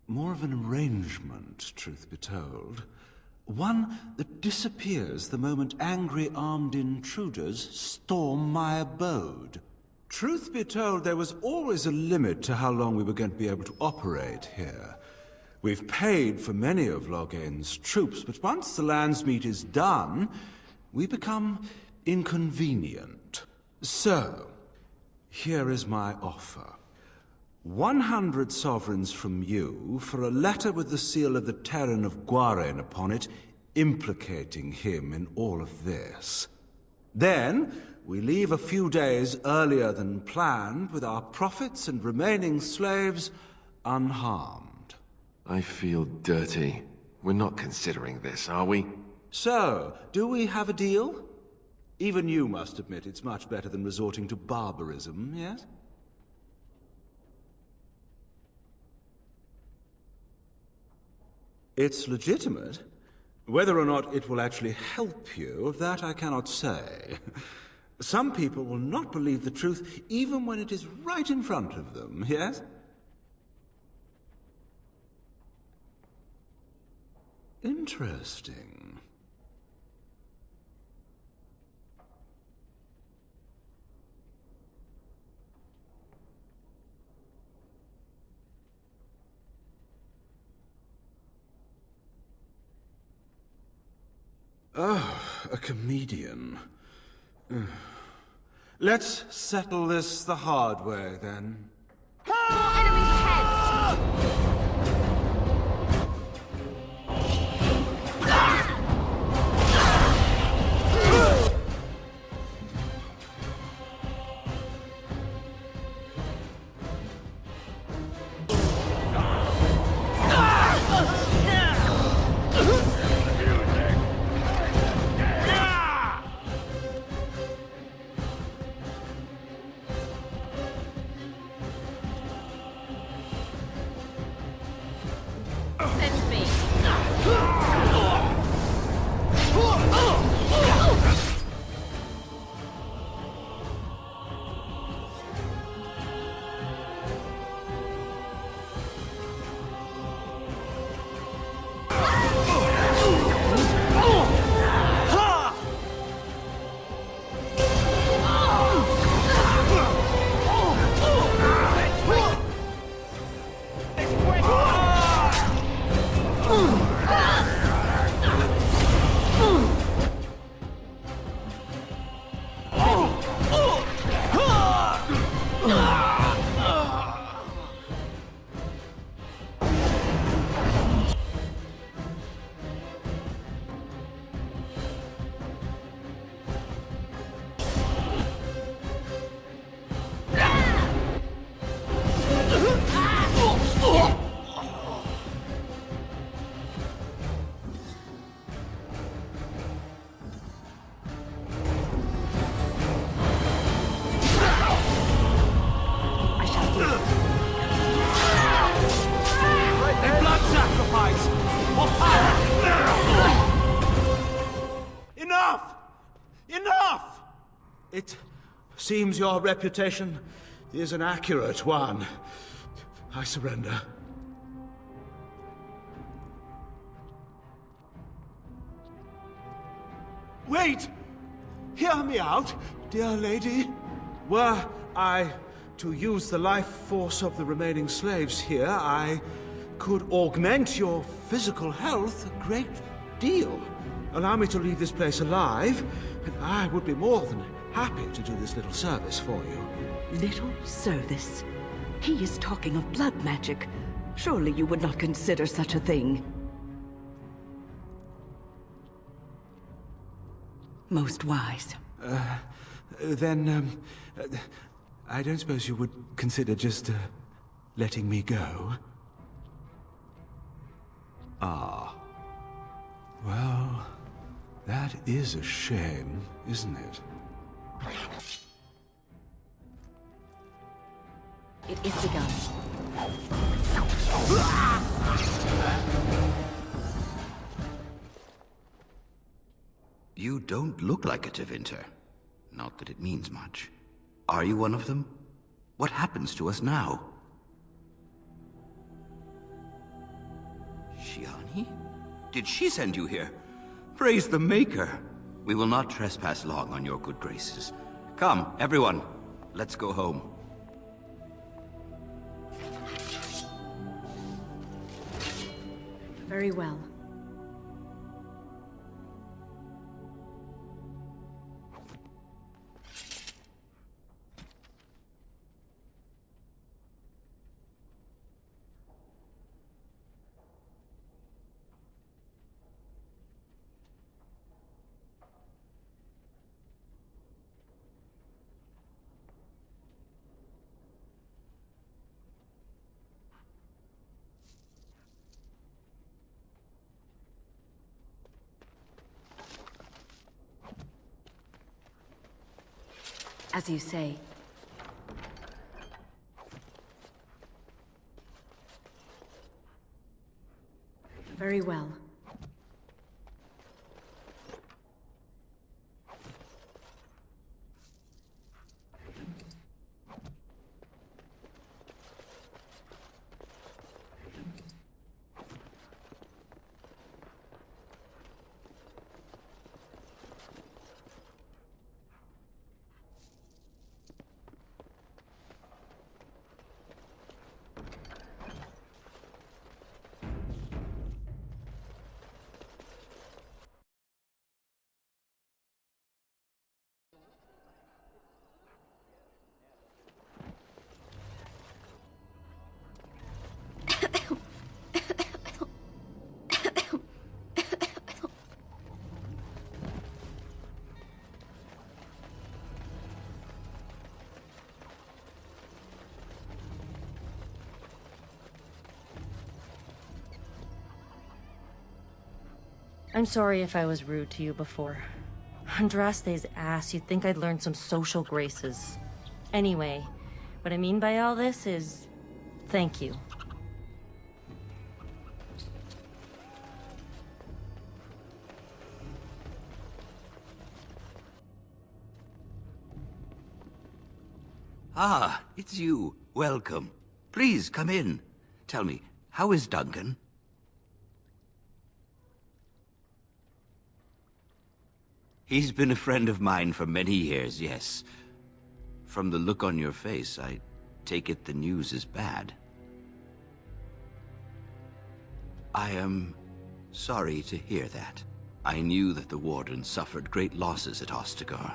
[SPEAKER 5] More of an arrangement, truth be told. One that disappears the moment angry armed intruders storm my abode. Truth be told, there was always a limit to how long we were going to be able to operate here. We've paid for many of Logain's troops, but once the land's meat is done, we become inconvenient. So, here is my offer. 100 sovereigns from you for a letter with the seal of the Terran of Guaren upon it, implicating him in all of this. Then, we leave a few days earlier than planned with our profits and remaining slaves unharmed.
[SPEAKER 7] I feel dirty. We're not considering this, are we?
[SPEAKER 5] So, do we have a deal? Even you must admit it's much better than resorting to barbarism, yes? It's legitimate. Whether or not it will actually help you, of that I cannot say. Some people will not believe the truth even when it is right in front of them, yes? Interesting. Oh, a comedian. Let's settle this the hard way, then.
[SPEAKER 9] Enemies ahead!
[SPEAKER 5] Enough! Enough! It seems your reputation is an accurate one. I surrender. Wait! Hear me out, dear lady. Were I to use the life force of the remaining slaves here, I could augment your physical health a great deal. Allow me to leave this place alive, and I would be more than happy to do this little service for you.
[SPEAKER 23] Little service? He is talking of blood magic. Surely you would not consider such a thing. Most wise.
[SPEAKER 5] Then, I don't suppose you would consider just, letting me go? Ah. Well, that is a shame, isn't it?
[SPEAKER 1] It is begun.
[SPEAKER 2] You don't look like a Tevinter. Not that it means much. Are you one of them? What happens to us now? Shiani? Did she send you here? Praise the Maker! We will not trespass long on your good graces. Come, everyone. Let's go home.
[SPEAKER 1] Very well. As you say. Very well.
[SPEAKER 13] I'm sorry if I was rude to you before. Andraste's ass, you'd think I'd learned some social graces. Anyway, what I mean by all this is... thank you.
[SPEAKER 2] Ah, it's you. Welcome. Please, come in. Tell me, how is Duncan? He's been a friend of mine for many years, yes. From the look on your face, I take it the news is bad. I am sorry to hear that. I knew that the Warden suffered great losses at Ostagar,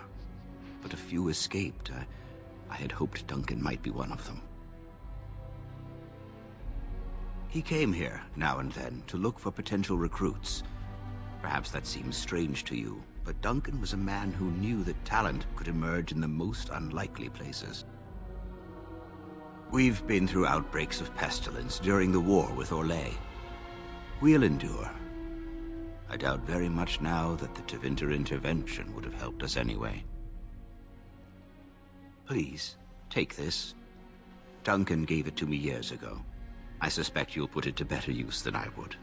[SPEAKER 2] but a few escaped. I had hoped Duncan might be one of them. He came here, now and then, to look for potential recruits. Perhaps that seems strange to you, but Duncan was a man who knew that talent could emerge in the most unlikely places. We've been through outbreaks of pestilence during the war with Orlais. We'll endure. I doubt very much now that the Tevinter intervention would have helped us anyway. Please, take this. Duncan gave it to me years ago. I suspect you'll put it to better use than I would.